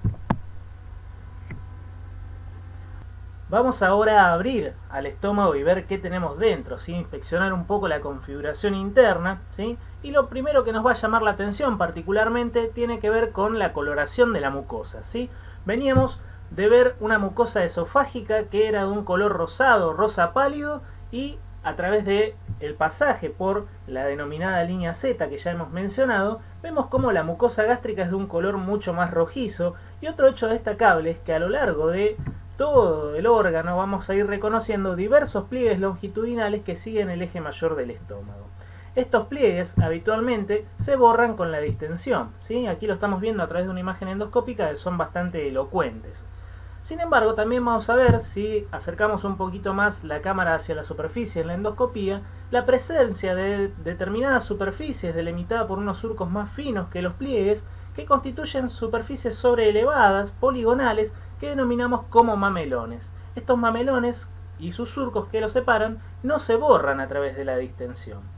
Vamos ahora a abrir al estómago y ver qué tenemos dentro, ¿sí? Inspeccionar un poco la configuración interna, ¿sí? Y lo primero que nos va a llamar la atención particularmente tiene que ver con la coloración de la mucosa, ¿sí? Veníamos de ver una mucosa esofágica que era de un color rosado, rosa pálido, y a través de el pasaje por la denominada línea Z que ya hemos mencionado, vemos cómo la mucosa gástrica es de un color mucho más rojizo. Y otro hecho destacable es que a lo largo de todo el órgano vamos a ir reconociendo diversos pliegues longitudinales que siguen el eje mayor del estómago. Estos pliegues habitualmente se borran con la distensión, ¿sí? Aquí lo estamos viendo a través de una imagen endoscópica que son bastante elocuentes. Sin embargo, también vamos a ver, si acercamos un poquito más la cámara hacia la superficie en la endoscopía, la presencia de determinadas superficies delimitadas por unos surcos más finos que los pliegues, que constituyen superficies sobreelevadas, poligonales, que denominamos como mamelones. Estos mamelones y sus surcos que los separan no se borran a través de la distensión.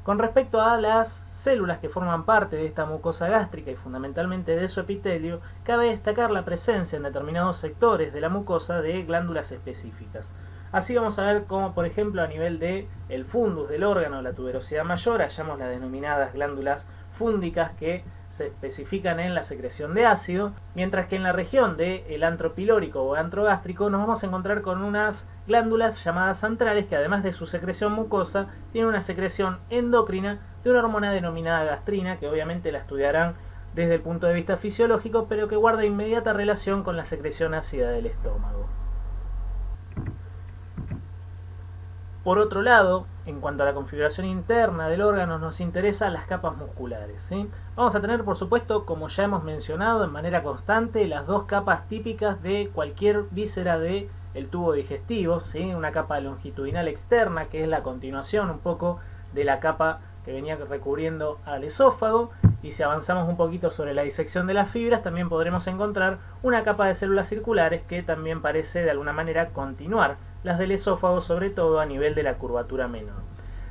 Con respecto a las células que forman parte de esta mucosa gástrica y fundamentalmente de su epitelio, cabe destacar la presencia en determinados sectores de la mucosa de glándulas específicas. Así vamos a ver cómo, por ejemplo, a nivel del fundus del órgano, la tuberosidad mayor, hallamos las denominadas glándulas fúndicas que se especifican en la secreción de ácido, mientras que en la región del antro pilórico o antro gástrico nos vamos a encontrar con unas glándulas llamadas antrales que, además de su secreción mucosa, tienen una secreción endocrina de una hormona denominada gastrina, que obviamente la estudiarán desde el punto de vista fisiológico, pero que guarda inmediata relación con la secreción ácida del estómago. Por otro lado, en cuanto a la configuración interna del órgano, nos interesan las capas musculares, ¿sí? Vamos a tener, por supuesto, como ya hemos mencionado de manera constante, las dos capas típicas de cualquier víscera del tubo digestivo, ¿sí? Una capa longitudinal externa, que es la continuación un poco de la capa que venía recubriendo al esófago, y si avanzamos un poquito sobre la disección de las fibras, también podremos encontrar una capa de células circulares que también parece de alguna manera continuar las del esófago, sobre todo a nivel de la curvatura menor.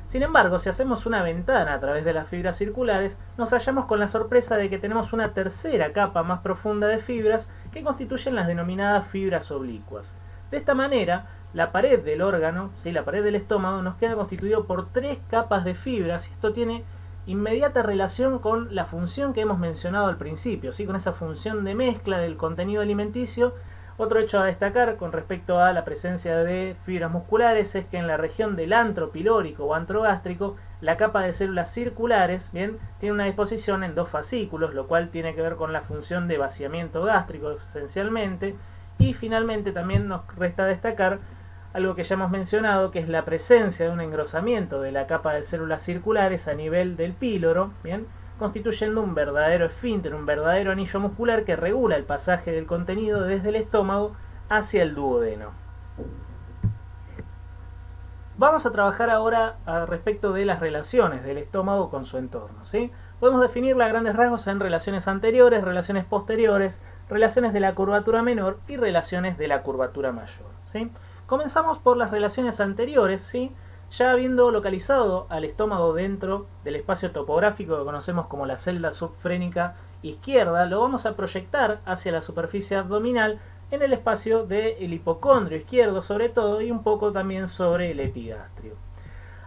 Sin embargo, si hacemos una ventana a través de las fibras circulares, nos hallamos con la sorpresa de que tenemos una tercera capa más profunda de fibras que constituyen las denominadas fibras oblicuas. De esta manera, la pared del órgano, ¿sí? La pared del estómago, nos queda constituido por tres capas de fibras, y esto tiene inmediata relación con la función que hemos mencionado al principio, ¿sí? Con esa función de mezcla del contenido alimenticio. Otro hecho a destacar con respecto a la presencia de fibras musculares es que en la región del antro pilórico o antro gástrico, la capa de células circulares, bien, tiene una disposición en dos fascículos, lo cual tiene que ver con la función de vaciamiento gástrico esencialmente. Y finalmente también nos resta destacar algo que ya hemos mencionado, que es la presencia de un engrosamiento de la capa de células circulares a nivel del píloro, bien, constituyendo un verdadero esfínter, un verdadero anillo muscular que regula el pasaje del contenido desde el estómago hacia el duodeno. Vamos a trabajar ahora respecto de las relaciones del estómago con su entorno, ¿sí? Podemos definirla a grandes rasgos en relaciones anteriores, relaciones posteriores, relaciones de la curvatura menor y relaciones de la curvatura mayor, ¿sí? Comenzamos por las relaciones anteriores, ¿sí? Ya habiendo localizado al estómago dentro del espacio topográfico que conocemos como la celda subfrénica izquierda, lo vamos a proyectar hacia la superficie abdominal en el espacio del hipocondrio izquierdo sobre todo, y un poco también sobre el epigastrio.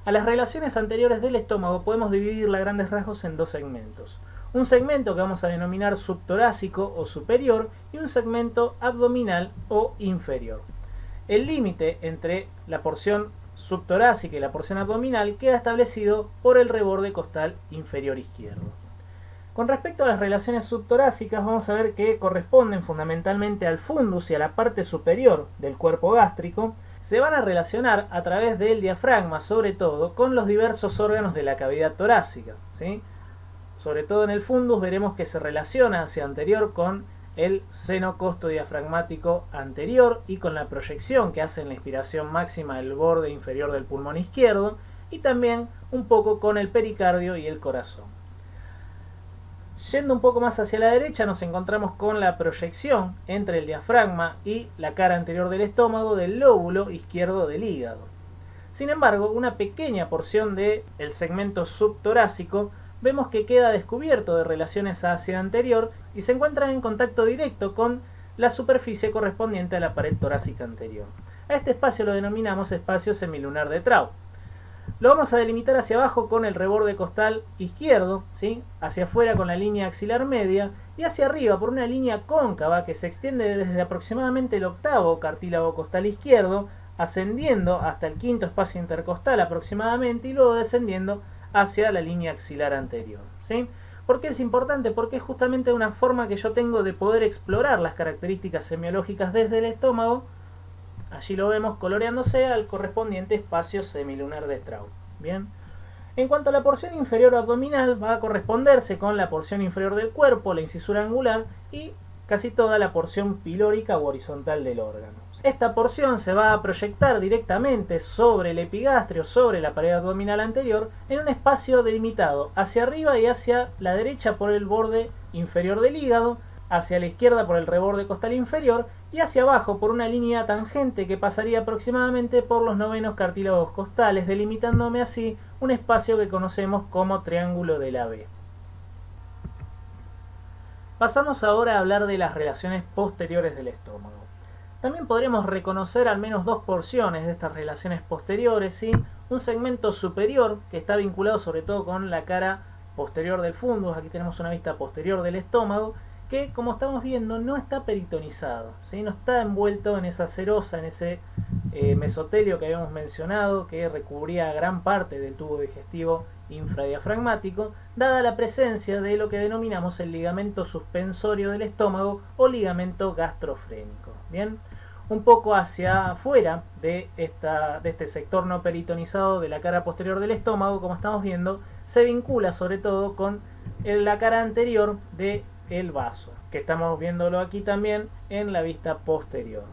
A las relaciones anteriores del estómago podemos dividirla a grandes rasgos en dos segmentos. Un segmento que vamos a denominar subtorácico o superior y un segmento abdominal o inferior. El límite entre la porción subtorácica y la porción abdominal queda establecido por el reborde costal inferior izquierdo. Con respecto a las relaciones subtorácicas, vamos a ver que corresponden fundamentalmente al fundus y a la parte superior del cuerpo gástrico. Se van a relacionar a través del diafragma, sobre todo, con los diversos órganos de la cavidad torácica, ¿sí? Sobre todo en el fundus veremos que se relaciona hacia anterior con el seno costodiafragmático anterior y con la proyección que hace en la inspiración máxima del borde inferior del pulmón izquierdo, y también un poco con el pericardio y el corazón. Yendo un poco más hacia la derecha nos encontramos con la proyección entre el diafragma y la cara anterior del estómago del lóbulo izquierdo del hígado. Sin embargo, una pequeña porción del segmento subtorácico vemos que queda descubierto de relaciones hacia anterior y se encuentra en contacto directo con la superficie correspondiente a la pared torácica anterior. A este espacio lo denominamos espacio semilunar de Traut. Lo vamos a delimitar hacia abajo con el reborde costal izquierdo, ¿sí? Hacia afuera con la línea axilar media y hacia arriba por una línea cóncava que se extiende desde aproximadamente el octavo cartílago costal izquierdo, ascendiendo hasta el quinto espacio intercostal aproximadamente y luego descendiendo hacia la línea axilar anterior, ¿sí? ¿Por qué es importante? Porque es justamente una forma que yo tengo de poder explorar las características semiológicas desde el estómago. Allí lo vemos coloreándose al correspondiente espacio semilunar de Traut. Bien. En cuanto a la porción inferior abdominal, va a corresponderse con la porción inferior del cuerpo, la incisura angular, y casi toda la porción pilórica u horizontal del órgano. Esta porción se va a proyectar directamente sobre el epigastrio, sobre la pared abdominal anterior, en un espacio delimitado hacia arriba y hacia la derecha por el borde inferior del hígado, hacia la izquierda por el reborde costal inferior y hacia abajo por una línea tangente que pasaría aproximadamente por los novenos cartílagos costales, delimitándome así un espacio que conocemos como triángulo de la B. Pasamos ahora a hablar de las relaciones posteriores del estómago. También podremos reconocer al menos dos porciones de estas relaciones posteriores, ¿sí? Un segmento superior que está vinculado sobre todo con la cara posterior del fundus. Aquí tenemos una vista posterior del estómago que, como estamos viendo, no está peritonizado, ¿sí? No está envuelto en esa serosa, en ese mesotelio que habíamos mencionado, que recubría gran parte del tubo digestivo infradiafragmático, dada la presencia de lo que denominamos el ligamento suspensorio del estómago o ligamento gastrofrénico. Bien, un poco hacia afuera de este sector no peritonizado de la cara posterior del estómago, como estamos viendo, se vincula sobre todo con la cara anterior del vaso, que estamos viéndolo aquí también en la vista posterior.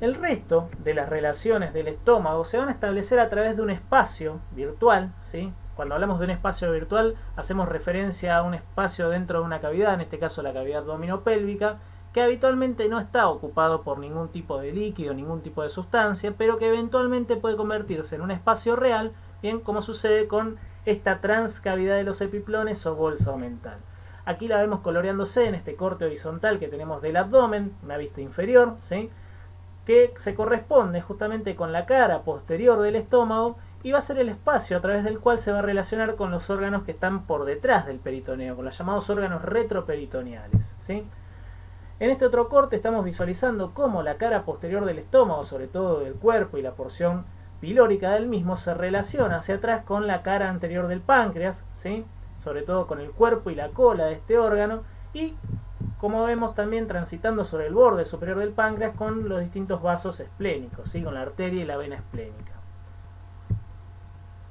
El resto de las relaciones del estómago se van a establecer a través de un espacio virtual, ¿sí? Cuando hablamos de un espacio virtual hacemos referencia a un espacio dentro de una cavidad, en este caso la cavidad abdominopélvica, que habitualmente no está ocupado por ningún tipo de líquido, ningún tipo de sustancia, pero que eventualmente puede convertirse en un espacio real, bien, como sucede con esta transcavidad de los epiplones o bolsa omental. Aquí la vemos coloreándose en este corte horizontal que tenemos del abdomen, una vista inferior, ¿sí? Que se corresponde justamente con la cara posterior del estómago y va a ser el espacio a través del cual se va a relacionar con los órganos que están por detrás del peritoneo, con los llamados órganos retroperitoneales, ¿sí? En este otro corte estamos visualizando cómo la cara posterior del estómago, sobre todo del cuerpo y la porción pilórica del mismo, se relaciona hacia atrás con la cara anterior del páncreas, ¿sí? Sobre todo con el cuerpo y la cola de este órgano, y como vemos también transitando sobre el borde superior del páncreas con los distintos vasos esplénicos, ¿sí? Con la arteria y la vena esplénica.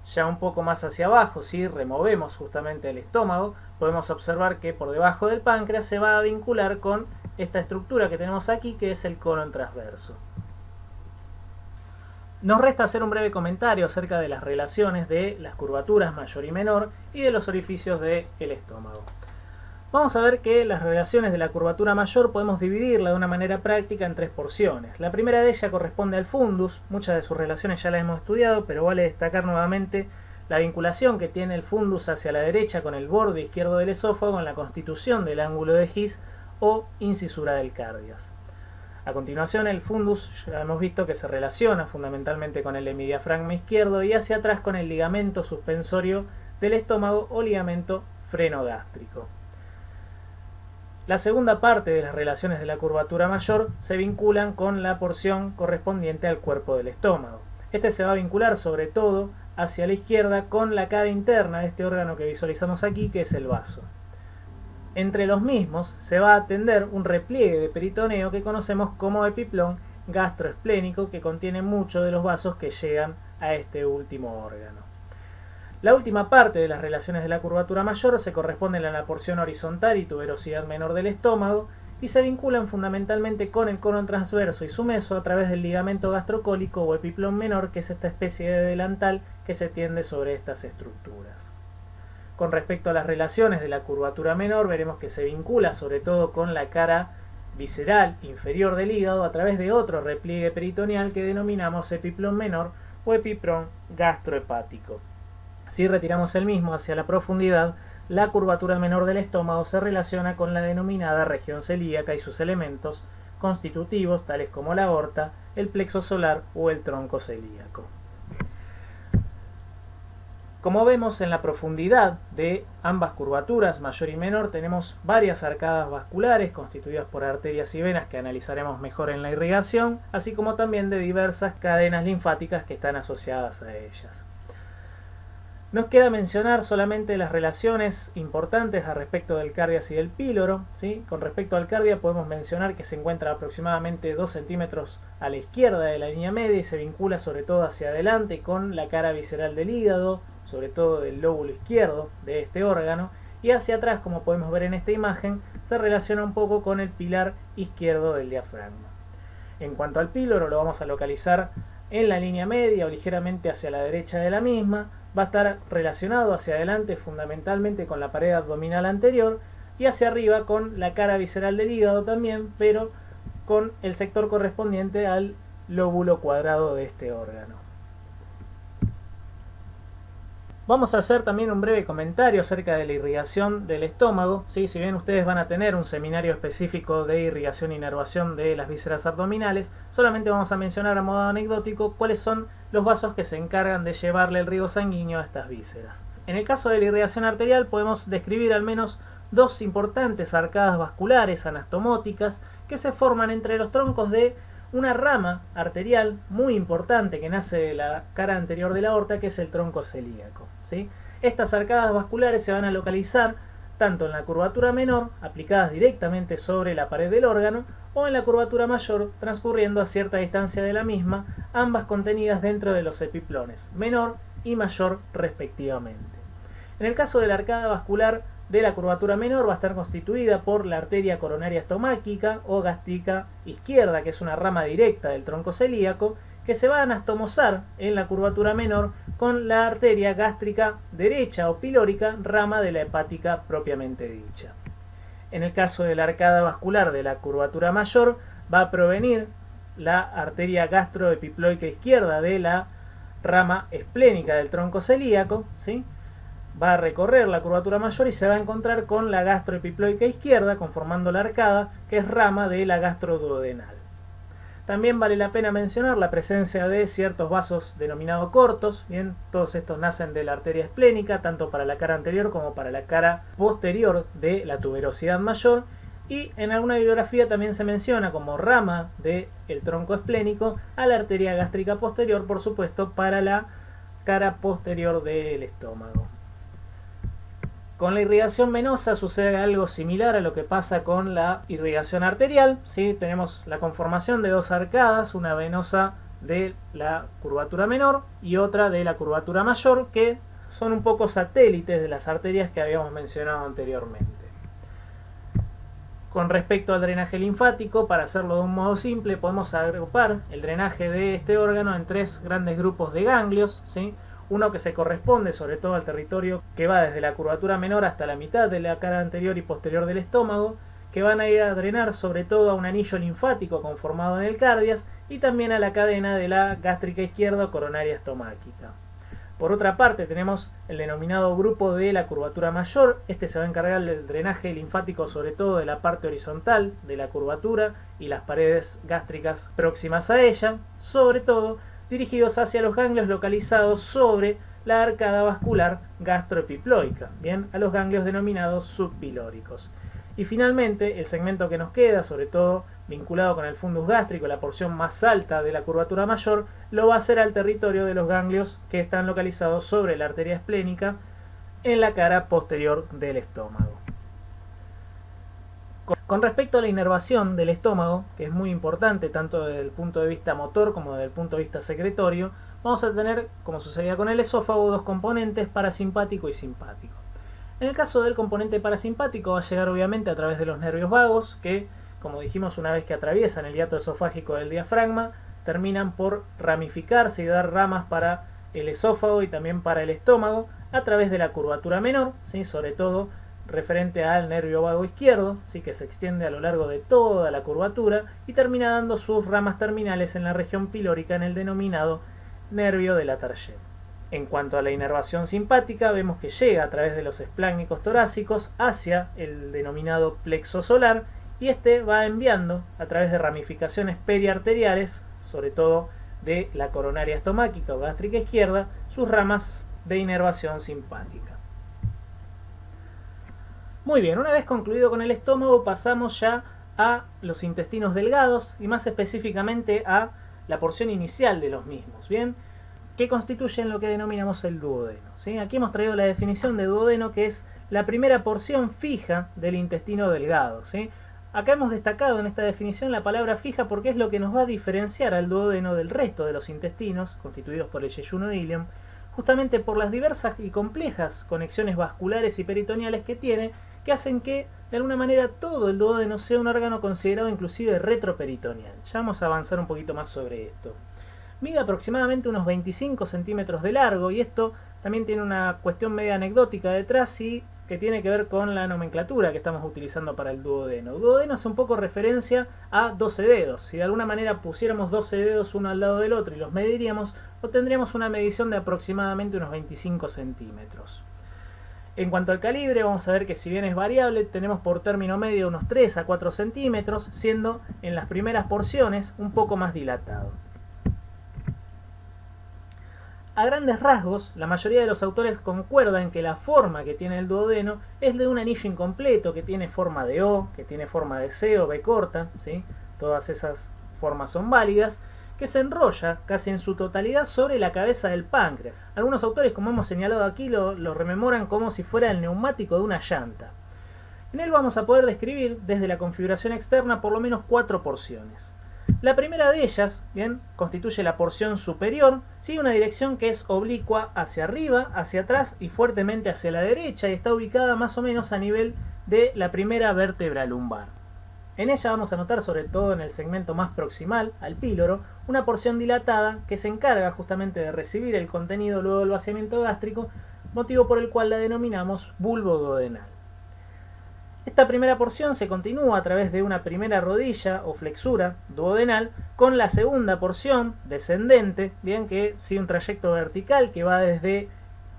Ya un poco más hacia abajo, si removemos justamente el estómago, podemos observar que por debajo del páncreas se va a vincular con esta estructura que tenemos aquí, que es el colon transverso. Nos resta hacer un breve comentario acerca de las relaciones de las curvaturas mayor y menor y de los orificios del estómago. Vamos a ver que las relaciones de la curvatura mayor podemos dividirla de una manera práctica en tres porciones. La primera de ellas corresponde al fundus, muchas de sus relaciones ya las hemos estudiado, pero vale destacar nuevamente la vinculación que tiene el fundus hacia la derecha con el borde izquierdo del esófago en la constitución del ángulo de His o incisura del cardias. A continuación, el fundus ya hemos visto que se relaciona fundamentalmente con el hemidiafragma izquierdo y hacia atrás con el ligamento suspensorio del estómago o ligamento frenogástrico. La segunda parte de las relaciones de la curvatura mayor se vinculan con la porción correspondiente al cuerpo del estómago. Este se va a vincular sobre todo hacia la izquierda con la cara interna de este órgano que visualizamos aquí, que es el vaso. Entre los mismos se va a atender un repliegue de peritoneo que conocemos como epiplón gastroesplénico, que contiene muchos de los vasos que llegan a este último órgano. La última parte de las relaciones de la curvatura mayor se corresponden a la porción horizontal y tuberosidad menor del estómago y se vinculan fundamentalmente con el colon transverso y su meso a través del ligamento gastrocólico o epiplón menor, que es esta especie de delantal que se tiende sobre estas estructuras. Con respecto a las relaciones de la curvatura menor, veremos que se vincula sobre todo con la cara visceral inferior del hígado a través de otro repliegue peritoneal que denominamos epiplón menor o epiplón gastrohepático. Si retiramos el mismo hacia la profundidad, la curvatura menor del estómago se relaciona con la denominada región celíaca y sus elementos constitutivos, tales como la aorta, el plexo solar o el tronco celíaco. Como vemos, en la profundidad de ambas curvaturas, mayor y menor, tenemos varias arcadas vasculares constituidas por arterias y venas que analizaremos mejor en la irrigación, así como también de diversas cadenas linfáticas que están asociadas a ellas. Nos queda mencionar solamente las relaciones importantes a respecto del cardias y del píloro, ¿sí? Con respecto al cardia podemos mencionar que se encuentra aproximadamente 2 centímetros a la izquierda de la línea media y se vincula sobre todo hacia adelante con la cara visceral del hígado, sobre todo del lóbulo izquierdo de este órgano, y hacia atrás, como podemos ver en esta imagen, se relaciona un poco con el pilar izquierdo del diafragma. En cuanto al píloro, lo vamos a localizar en la línea media o ligeramente hacia la derecha de la misma. Va a estar relacionado hacia adelante fundamentalmente con la pared abdominal anterior y hacia arriba con la cara visceral del hígado también, pero con el sector correspondiente al lóbulo cuadrado de este órgano. Vamos a hacer también un breve comentario acerca de la irrigación del estómago. ¿Sí? Si bien ustedes van a tener un seminario específico de irrigación e inervación de las vísceras abdominales, solamente vamos a mencionar a modo anecdótico cuáles son los vasos que se encargan de llevarle el riego sanguíneo a estas vísceras. En el caso de la irrigación arterial podemos describir al menos dos importantes arcadas vasculares anastomóticas que se forman entre los troncos de una rama arterial muy importante que nace de la cara anterior de la aorta, que es el tronco celíaco, ¿sí? Estas arcadas vasculares se van a localizar tanto en la curvatura menor, aplicadas directamente sobre la pared del órgano, o en la curvatura mayor, transcurriendo a cierta distancia de la misma, ambas contenidas dentro de los epiplones, menor y mayor respectivamente. En el caso de la arcada vascular de la curvatura menor va a estar constituida por la arteria coronaria estomáquica o gástrica izquierda, que es una rama directa del tronco celíaco, que se va a anastomosar en la curvatura menor con la arteria gástrica derecha o pilórica, rama de la hepática propiamente dicha. En el caso de la arcada vascular de la curvatura mayor va a provenir la arteria gastroepiploica izquierda de la rama esplénica del tronco celíaco, ¿sí? Va a recorrer la curvatura mayor y se va a encontrar con la gastroepiploica izquierda, conformando la arcada, que es rama de la gastroduodenal. También vale la pena mencionar la presencia de ciertos vasos denominados cortos. Bien, todos estos nacen de la arteria esplénica, tanto para la cara anterior como para la cara posterior de la tuberosidad mayor. Y en alguna bibliografía también se menciona como rama del tronco esplénico a la arteria gástrica posterior, por supuesto, para la cara posterior del estómago. Con la irrigación venosa sucede algo similar a lo que pasa con la irrigación arterial, ¿sí? Tenemos la conformación de dos arcadas, una venosa de la curvatura menor y otra de la curvatura mayor, que son un poco satélites de las arterias que habíamos mencionado anteriormente. Con respecto al drenaje linfático, para hacerlo de un modo simple, podemos agrupar el drenaje de este órgano en tres grandes grupos de ganglios, ¿sí? Uno que se corresponde sobre todo al territorio que va desde la curvatura menor hasta la mitad de la cara anterior y posterior del estómago, que van a ir a drenar sobre todo a un anillo linfático conformado en el cardias y también a la cadena de la gástrica izquierda o coronaria estomáquica. Por otra parte tenemos el denominado grupo de la curvatura mayor. Este se va a encargar del drenaje linfático sobre todo de la parte horizontal de la curvatura y las paredes gástricas próximas a ella, sobre todo dirigidos hacia los ganglios localizados sobre la arcada vascular gastroepiploica, bien, a los ganglios denominados subpilóricos. Y finalmente, el segmento que nos queda, sobre todo vinculado con el fundus gástrico, la porción más alta de la curvatura mayor, lo va a hacer al territorio de los ganglios que están localizados sobre la arteria esplénica en la cara posterior del estómago. Con respecto a la inervación del estómago, que es muy importante tanto desde el punto de vista motor como desde el punto de vista secretorio, vamos a tener, como sucedía con el esófago, dos componentes, parasimpático y simpático. En el caso del componente parasimpático va a llegar obviamente a través de los nervios vagos, que, como dijimos, una vez que atraviesan el hiato esofágico del diafragma, terminan por ramificarse y dar ramas para el esófago y también para el estómago a través de la curvatura menor, ¿sí? Sobre todo referente al nervio vago izquierdo, ¿sí? Que se extiende a lo largo de toda la curvatura y termina dando sus ramas terminales en la región pilórica en el denominado nervio de la Target. En cuanto a la inervación simpática, vemos que llega a través de los espláncnicos torácicos hacia el denominado plexo solar y este va enviando a través de ramificaciones periarteriales, sobre todo de la coronaria estomáquica o gástrica izquierda, sus ramas de inervación simpática. Muy bien, una vez concluido con el estómago pasamos ya a los intestinos delgados y más específicamente a la porción inicial de los mismos, ¿bien? Que constituyen lo que denominamos el duodeno, ¿sí? Aquí hemos traído la definición de duodeno, que es la primera porción fija del intestino delgado, ¿sí? Acá hemos destacado en esta definición la palabra fija porque es lo que nos va a diferenciar al duodeno del resto de los intestinos, constituidos por el yeyuno ilium, justamente por las diversas y complejas conexiones vasculares y peritoneales que tiene, que hacen que de alguna manera todo el duodeno sea un órgano considerado inclusive retroperitoneal. Ya vamos a avanzar un poquito más sobre esto. Mide aproximadamente unos 25 centímetros de largo, y esto también tiene una cuestión media anecdótica detrás y que tiene que ver con la nomenclatura que estamos utilizando para el duodeno. El duodeno hace un poco referencia a 12 dedos. Si de alguna manera pusiéramos 12 dedos uno al lado del otro y los mediríamos, obtendríamos una medición de aproximadamente unos 25 centímetros. En cuanto al calibre, vamos a ver que si bien es variable, tenemos por término medio unos 3 a 4 centímetros, siendo en las primeras porciones un poco más dilatado. A grandes rasgos, la mayoría de los autores concuerdan en que la forma que tiene el duodeno es de un anillo incompleto, que tiene forma de O, que tiene forma de C o B corta, ¿sí? Todas esas formas son válidas, que se enrolla casi en su totalidad sobre la cabeza del páncreas. Algunos autores, como hemos señalado aquí, lo rememoran como si fuera el neumático de una llanta. En él vamos a poder describir, desde la configuración externa, por lo menos 4 porciones. La primera de ellas, bien, constituye la porción superior, sigue una dirección que es oblicua hacia arriba, hacia atrás y fuertemente hacia la derecha, y está ubicada más o menos a nivel de la primera vértebra lumbar. En ella vamos a notar, sobre todo en el segmento más proximal al píloro, una porción dilatada que se encarga justamente de recibir el contenido luego del vaciamiento gástrico, motivo por el cual la denominamos bulbo duodenal. Esta primera porción se continúa a través de una primera rodilla o flexura duodenal con la segunda porción descendente, bien, que sigue un trayecto vertical que va desde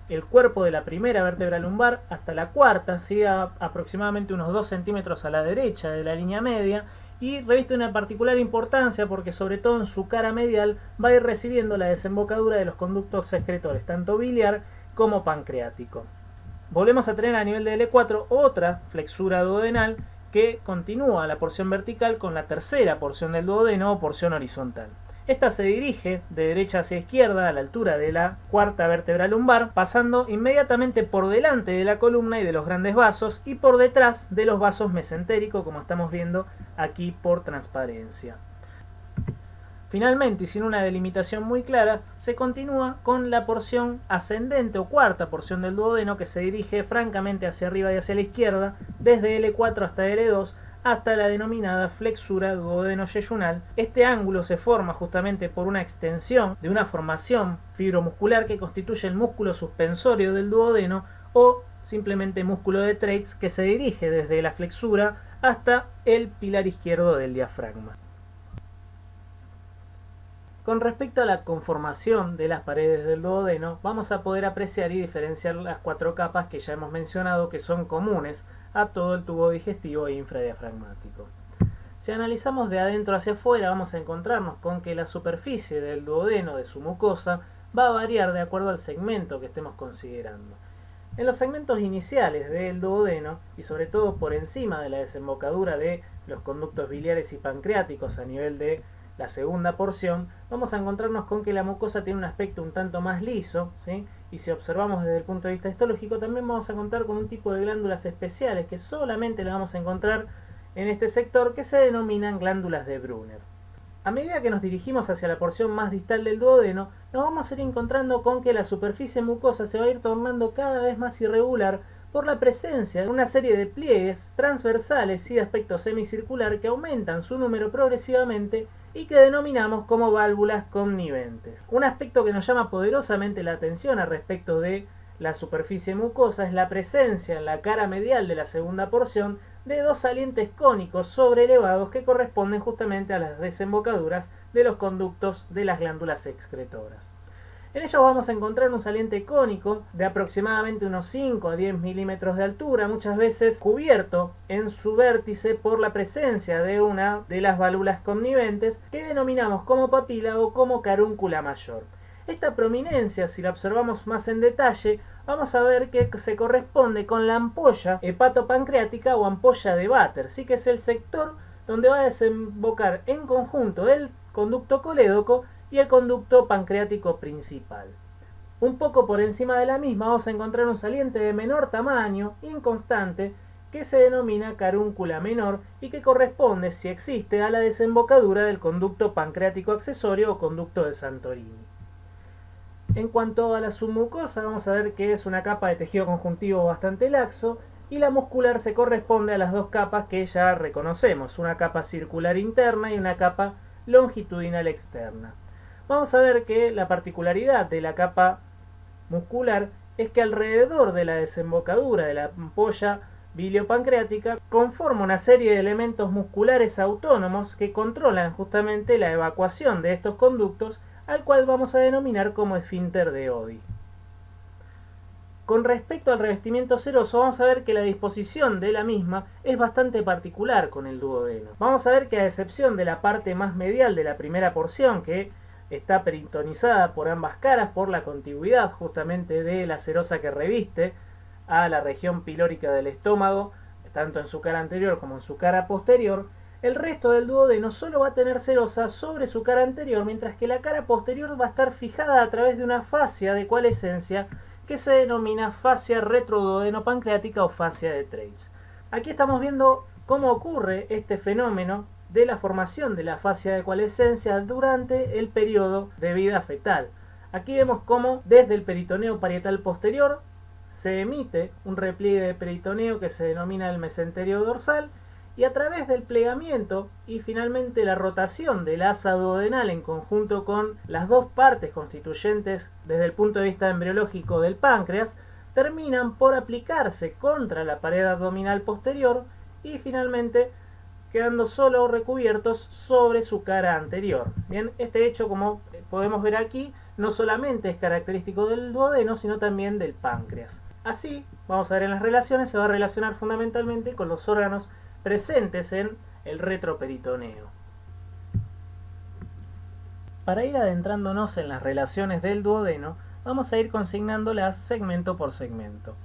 el cuerpo de la primera vértebra lumbar hasta la cuarta, sigue aproximadamente unos 2 centímetros a la derecha de la línea media y reviste una particular importancia porque sobre todo en su cara medial va a ir recibiendo la desembocadura de los conductos excretores, tanto biliar como pancreático. Volvemos a tener a nivel de L4 otra flexura duodenal que continúa la porción vertical con la tercera porción del duodeno o porción horizontal. Esta se dirige de derecha hacia izquierda a la altura de la cuarta vértebra lumbar, pasando inmediatamente por delante de la columna y de los grandes vasos y por detrás de los vasos mesentéricos, como estamos viendo aquí por transparencia. Finalmente, y sin una delimitación muy clara, se continúa con la porción ascendente o cuarta porción del duodeno que se dirige francamente hacia arriba y hacia la izquierda, desde L4 hasta L2, hasta la denominada flexura duodeno-yeyunal. Este ángulo se forma justamente por una extensión de una formación fibromuscular que constituye el músculo suspensorio del duodeno o simplemente músculo de Treitz, que se dirige desde la flexura hasta el pilar izquierdo del diafragma. Con respecto a la conformación de las paredes del duodeno, vamos a poder apreciar y diferenciar las 4 capas que ya hemos mencionado, que son comunes a todo el tubo digestivo e infradiafragmático. Si analizamos de adentro hacia afuera, vamos a encontrarnos con que la superficie del duodeno, de su mucosa, va a variar de acuerdo al segmento que estemos considerando. En los segmentos iniciales del duodeno, y sobre todo por encima de la desembocadura de los conductos biliares y pancreáticos a nivel de la segunda porción, vamos a encontrarnos con que la mucosa tiene un aspecto un tanto más liso, ¿sí? Y si observamos desde el punto de vista histológico, también vamos a contar con un tipo de glándulas especiales que solamente las vamos a encontrar en este sector, que se denominan glándulas de Brunner. A medida que nos dirigimos hacia la porción más distal del duodeno, nos vamos a ir encontrando con que la superficie mucosa se va a ir tornando cada vez más irregular por la presencia de una serie de pliegues transversales y de aspecto semicircular que aumentan su número progresivamente y que denominamos como válvulas conniventes. Un aspecto que nos llama poderosamente la atención al respecto de la superficie mucosa es la presencia en la cara medial de la segunda porción de 2 salientes cónicos sobreelevados que corresponden justamente a las desembocaduras de los conductos de las glándulas excretoras. En ellos vamos a encontrar un saliente cónico de aproximadamente unos 5 a 10 milímetros de altura, muchas veces cubierto en su vértice por la presencia de una de las válvulas conniventes que denominamos como papila o como carúncula mayor. Esta prominencia, si la observamos más en detalle, vamos a ver que se corresponde con la ampolla hepatopancreática o ampolla de Vater, sí, que es el sector donde va a desembocar en conjunto el conducto colédoco y el conducto pancreático principal. Un poco por encima de la misma vamos a encontrar un saliente de menor tamaño, inconstante, que se denomina carúncula menor y que corresponde, si existe, a la desembocadura del conducto pancreático accesorio o conducto de Santorini. En cuanto a la submucosa, vamos a ver que es una capa de tejido conjuntivo bastante laxo, y la muscular se corresponde a las dos capas que ya reconocemos, una capa circular interna y una capa longitudinal externa. Vamos a ver que la particularidad de la capa muscular es que alrededor de la desembocadura de la ampolla biliopancreática conforma una serie de elementos musculares autónomos que controlan justamente la evacuación de estos conductos, al cual vamos a denominar como esfínter de Oddi. Con respecto al revestimiento seroso, vamos a ver que la disposición de la misma es bastante particular con el duodeno. Vamos a ver que a excepción de la parte más medial de la primera porción, que está peritonizada por ambas caras por la contigüidad justamente de la serosa que reviste a la región pilórica del estómago, tanto en su cara anterior como en su cara posterior, el resto del duodeno solo va a tener serosa sobre su cara anterior, mientras que la cara posterior va a estar fijada a través de una fascia de coalescencia que se denomina fascia retroduodenopancreática o fascia de Treitz. Aquí estamos viendo cómo ocurre este fenómeno de la formación de la fascia de coalescencia durante el periodo de vida fetal. Aquí vemos cómo desde el peritoneo parietal posterior se emite un repliegue de peritoneo que se denomina el mesenterio dorsal, y a través del plegamiento y finalmente la rotación del asa duodenal en conjunto con las dos partes constituyentes desde el punto de vista embriológico del páncreas, terminan por aplicarse contra la pared abdominal posterior y finalmente quedando solo recubiertos sobre su cara anterior. Bien, este hecho, como podemos ver aquí, no solamente es característico del duodeno, sino también del páncreas. Así, vamos a ver en las relaciones, se va a relacionar fundamentalmente con los órganos presentes en el retroperitoneo. Para ir adentrándonos en las relaciones del duodeno, vamos a ir consignándolas segmento por segmento.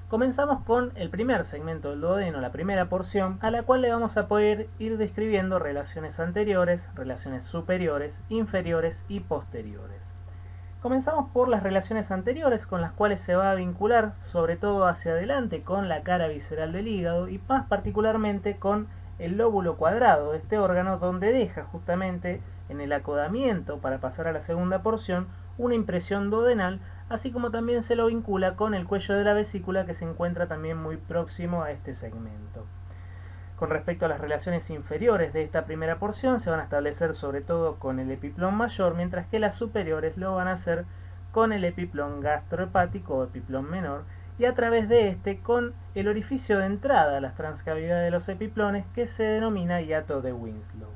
Comenzamos con el primer segmento del duodeno, la primera porción, a la cual le vamos a poder ir describiendo relaciones anteriores, relaciones superiores, inferiores y posteriores. Comenzamos por las relaciones anteriores, con las cuales se va a vincular sobre todo hacia adelante con la cara visceral del hígado y más particularmente con el lóbulo cuadrado de este órgano, donde deja justamente en el acodamiento para pasar a la segunda porción una impresión duodenal, así como también se lo vincula con el cuello de la vesícula, que se encuentra también muy próximo a este segmento. Con respecto a las relaciones inferiores de esta primera porción, se van a establecer sobre todo con el epiplón mayor, mientras que las superiores lo van a hacer con el epiplón gastrohepático o epiplón menor, y a través de este con el orificio de entrada a las transcavidades de los epiplones, que se denomina hiato de Winslow.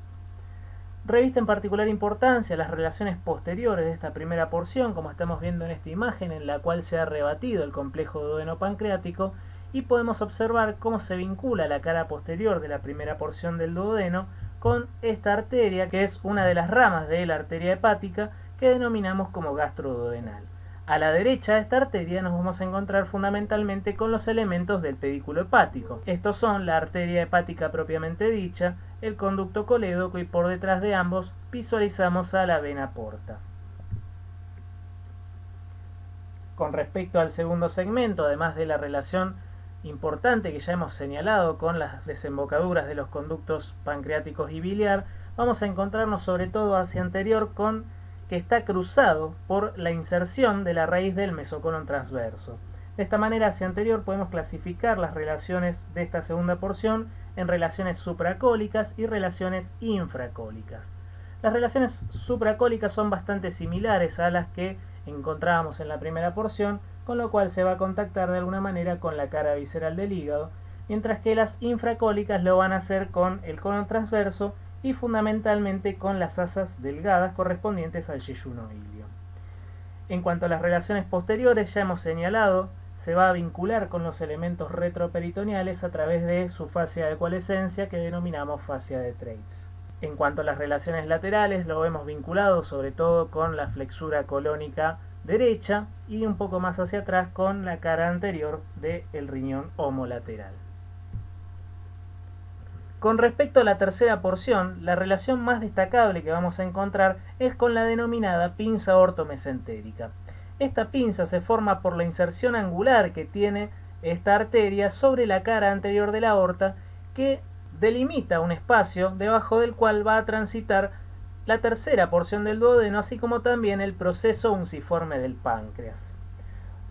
Reviste en particular importancia las relaciones posteriores de esta primera porción, como estamos viendo en esta imagen, en la cual se ha rebatido el complejo duodeno-pancreático, y podemos observar cómo se vincula la cara posterior de la primera porción del duodeno con esta arteria, que es una de las ramas de la arteria hepática, que denominamos como gastroduodenal. A la derecha de esta arteria nos vamos a encontrar fundamentalmente con los elementos del pedículo hepático. Estos son la arteria hepática propiamente dicha, el conducto colédoco, y por detrás de ambos visualizamos a la vena porta. Con respecto al segundo segmento, además de la relación importante que ya hemos señalado con las desembocaduras de los conductos pancreáticos y biliar, vamos a encontrarnos sobre todo hacia anterior con que está cruzado por la inserción de la raíz del mesocolon transverso. De esta manera, hacia anterior podemos clasificar las relaciones de esta segunda porción en relaciones supracólicas y relaciones infracólicas. Las relaciones supracólicas son bastante similares a las que encontrábamos en la primera porción, con lo cual se va a contactar de alguna manera con la cara visceral del hígado, mientras que las infracólicas lo van a hacer con el colon transverso y fundamentalmente con las asas delgadas correspondientes al yeyuno ilio. En cuanto a las relaciones posteriores, ya hemos señalado, se va a vincular con los elementos retroperitoneales a través de su fascia de coalescencia, que denominamos fascia de Treitz. En cuanto a las relaciones laterales, lo vemos vinculado sobre todo con la flexura colónica derecha y un poco más hacia atrás con la cara anterior del riñón homolateral. Con respecto a la tercera porción, la relación más destacable que vamos a encontrar es con la denominada pinza ortomesentérica. Esta pinza se forma por la inserción angular que tiene esta arteria sobre la cara anterior de la aorta, que delimita un espacio debajo del cual va a transitar la tercera porción del duodeno, así como también el proceso unciforme del páncreas.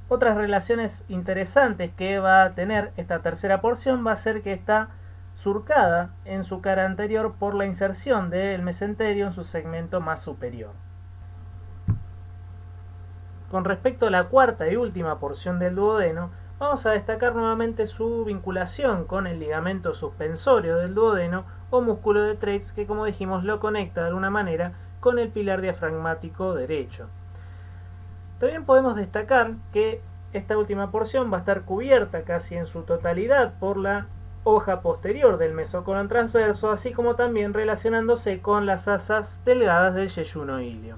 Otras relaciones interesantes que va a tener esta tercera porción va a ser que está surcada en su cara anterior por la inserción del mesenterio en su segmento más superior. Con respecto a la cuarta y última porción del duodeno, vamos a destacar nuevamente su vinculación con el ligamento suspensorio del duodeno o músculo de Treitz, que como dijimos lo conecta de alguna manera con el pilar diafragmático derecho. También podemos destacar que esta última porción va a estar cubierta casi en su totalidad por la hoja posterior del mesocolon transverso, así como también relacionándose con las asas delgadas del yeyuno ilio.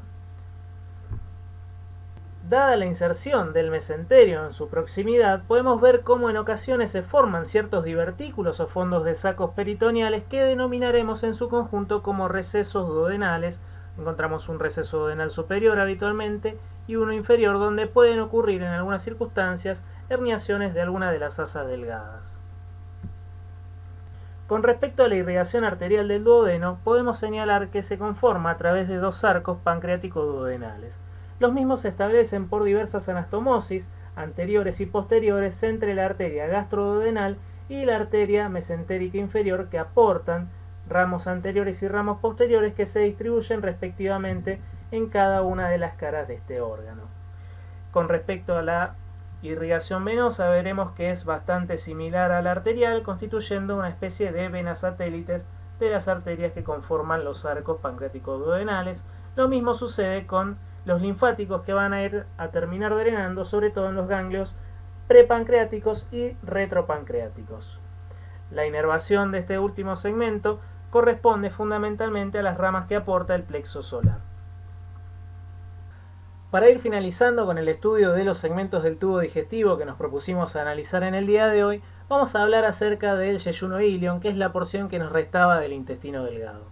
Dada la inserción del mesenterio en su proximidad, podemos ver cómo en ocasiones se forman ciertos divertículos o fondos de sacos peritoneales que denominaremos en su conjunto como recesos duodenales. Encontramos un receso duodenal superior habitualmente y uno inferior, donde pueden ocurrir en algunas circunstancias herniaciones de alguna de las asas delgadas. Con respecto a la irrigación arterial del duodeno, podemos señalar que se conforma a través de dos arcos pancreático-duodenales. Los mismos se establecen por diversas anastomosis anteriores y posteriores entre la arteria gastroduodenal y la arteria mesentérica inferior, que aportan ramos anteriores y ramos posteriores que se distribuyen respectivamente en cada una de las caras de este órgano. Con respecto a la irrigación venosa, veremos que es bastante similar a la arterial, constituyendo una especie de venas satélites de las arterias que conforman los arcos pancreático-duodenales. Lo mismo sucede con los linfáticos, que van a ir a terminar drenando sobre todo en los ganglios prepancreáticos y retropancreáticos. La inervación de este último segmento corresponde fundamentalmente a las ramas que aporta el plexo solar. Para ir finalizando con el estudio de los segmentos del tubo digestivo que nos propusimos analizar en el día de hoy, vamos a hablar acerca del yeyuno ilion, que es la porción que nos restaba del intestino delgado.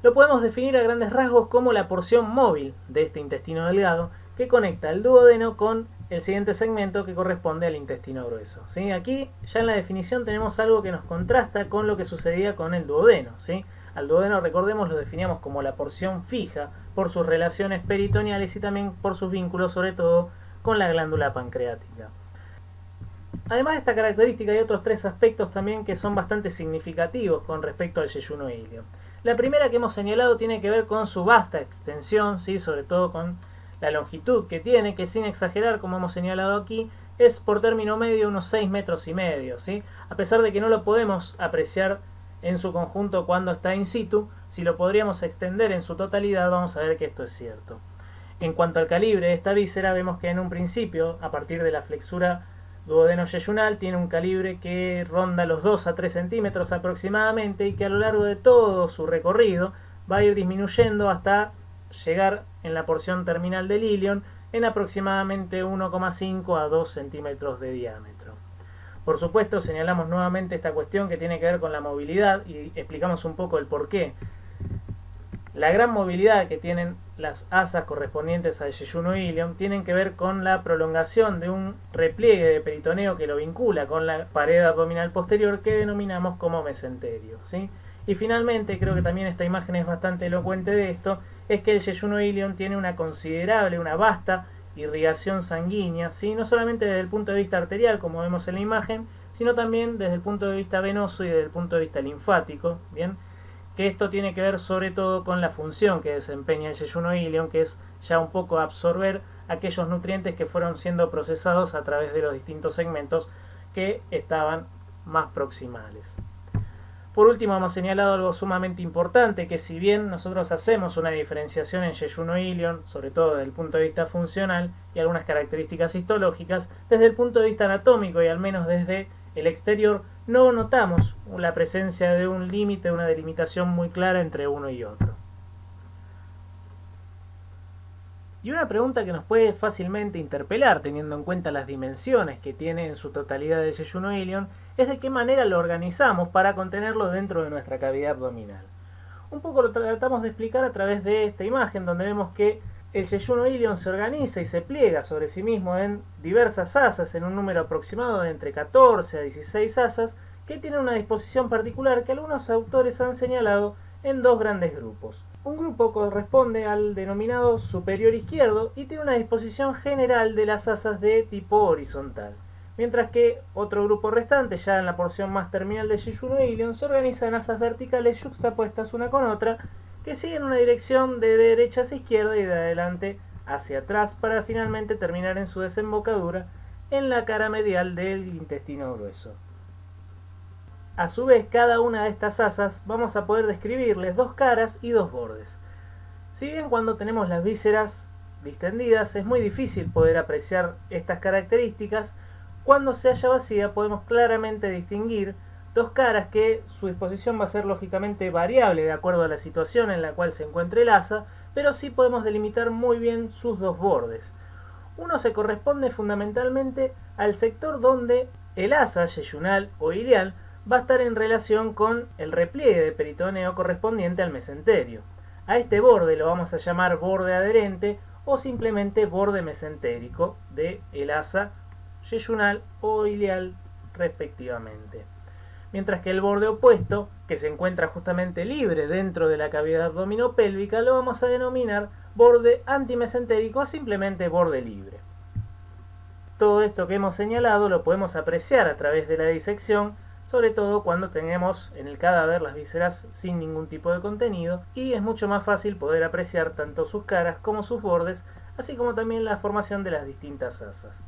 Lo podemos definir a grandes rasgos como la porción móvil de este intestino delgado que conecta el duodeno con el siguiente segmento que corresponde al intestino grueso. ¿Sí? Aquí ya en la definición tenemos algo que nos contrasta con lo que sucedía con el duodeno. ¿Sí? Al duodeno, recordemos, lo definíamos como la porción fija por sus relaciones peritoneales y también por sus vínculos, sobre todo con la glándula pancreática. Además de esta característica, hay otros tres aspectos también que son bastante significativos con respecto al yeyuno ilio. La primera que hemos señalado tiene que ver con su vasta extensión, ¿sí? Sobre todo con la longitud que tiene, que sin exagerar, como hemos señalado aquí, es por término medio unos 6 metros y medio. ¿Sí? A pesar de que no lo podemos apreciar en su conjunto cuando está in situ, si lo podríamos extender en su totalidad, vamos a ver que esto es cierto. En cuanto al calibre de esta víscera, vemos que en un principio, a partir de la flexura duodeno-yeyunal, tiene un calibre que ronda los 2 a 3 centímetros aproximadamente y que a lo largo de todo su recorrido va a ir disminuyendo hasta llegar en la porción terminal del ilion en aproximadamente 1,5 a 2 centímetros de diámetro. Por supuesto, señalamos nuevamente esta cuestión que tiene que ver con la movilidad y explicamos un poco el porqué. La gran movilidad que tienen las asas correspondientes al yeyuno ilion tienen que ver con la prolongación de un repliegue de peritoneo que lo vincula con la pared abdominal posterior, que denominamos como mesenterio. ¿Sí? Y finalmente, creo que también esta imagen es bastante elocuente de esto, es que el yeyuno ilion tiene una considerable, una vasta irrigación sanguínea, ¿sí? No solamente desde el punto de vista arterial, como vemos en la imagen, sino también desde el punto de vista venoso y desde el punto de vista linfático, ¿bien? Que esto tiene que ver sobre todo con la función que desempeña el yeyuno ilion, que es ya un poco absorber aquellos nutrientes que fueron siendo procesados a través de los distintos segmentos que estaban más proximales. Por último, hemos señalado algo sumamente importante, que si bien nosotros hacemos una diferenciación en yeyuno ilion, sobre todo desde el punto de vista funcional y algunas características histológicas, desde el punto de vista anatómico y al menos desde el exterior, no notamos la presencia de un límite, una delimitación muy clara entre uno y otro. Y una pregunta que nos puede fácilmente interpelar, teniendo en cuenta las dimensiones que tiene en su totalidad el yeyuno ilion, es de qué manera lo organizamos para contenerlo dentro de nuestra cavidad abdominal. Un poco lo tratamos de explicar a través de esta imagen, donde vemos que el yeyuno ilion se organiza y se pliega sobre sí mismo en diversas asas, en un número aproximado de entre 14 a 16 asas, que tienen una disposición particular que algunos autores han señalado en dos grandes grupos. Un grupo corresponde al denominado superior izquierdo y tiene una disposición general de las asas de tipo horizontal, mientras que otro grupo restante, ya en la porción más terminal de Jejunum e Ilion, se organiza en asas verticales yuxtapuestas una con otra, que siguen una dirección de derecha hacia izquierda y de adelante hacia atrás para finalmente terminar en su desembocadura en la cara medial del intestino grueso. A su vez, cada una de estas asas vamos a poder describirles dos caras y dos bordes. Si bien cuando tenemos las vísceras distendidas es muy difícil poder apreciar estas características, cuando se halla vacía podemos claramente distinguir dos caras que su disposición va a ser lógicamente variable de acuerdo a la situación en la cual se encuentre el asa, pero sí podemos delimitar muy bien sus dos bordes. Uno se corresponde fundamentalmente al sector donde el asa yeyunal o ilial va a estar en relación con el repliegue de peritoneo correspondiente al mesenterio. A este borde lo vamos a llamar borde adherente o simplemente borde mesentérico de el asa yeyunal o ilial respectivamente. Mientras que el borde opuesto, que se encuentra justamente libre dentro de la cavidad abdominopélvica, lo vamos a denominar borde antimesentérico o simplemente borde libre. Todo esto que hemos señalado lo podemos apreciar a través de la disección, sobre todo cuando tenemos en el cadáver las vísceras sin ningún tipo de contenido, y es mucho más fácil poder apreciar tanto sus caras como sus bordes, así como también la formación de las distintas asas.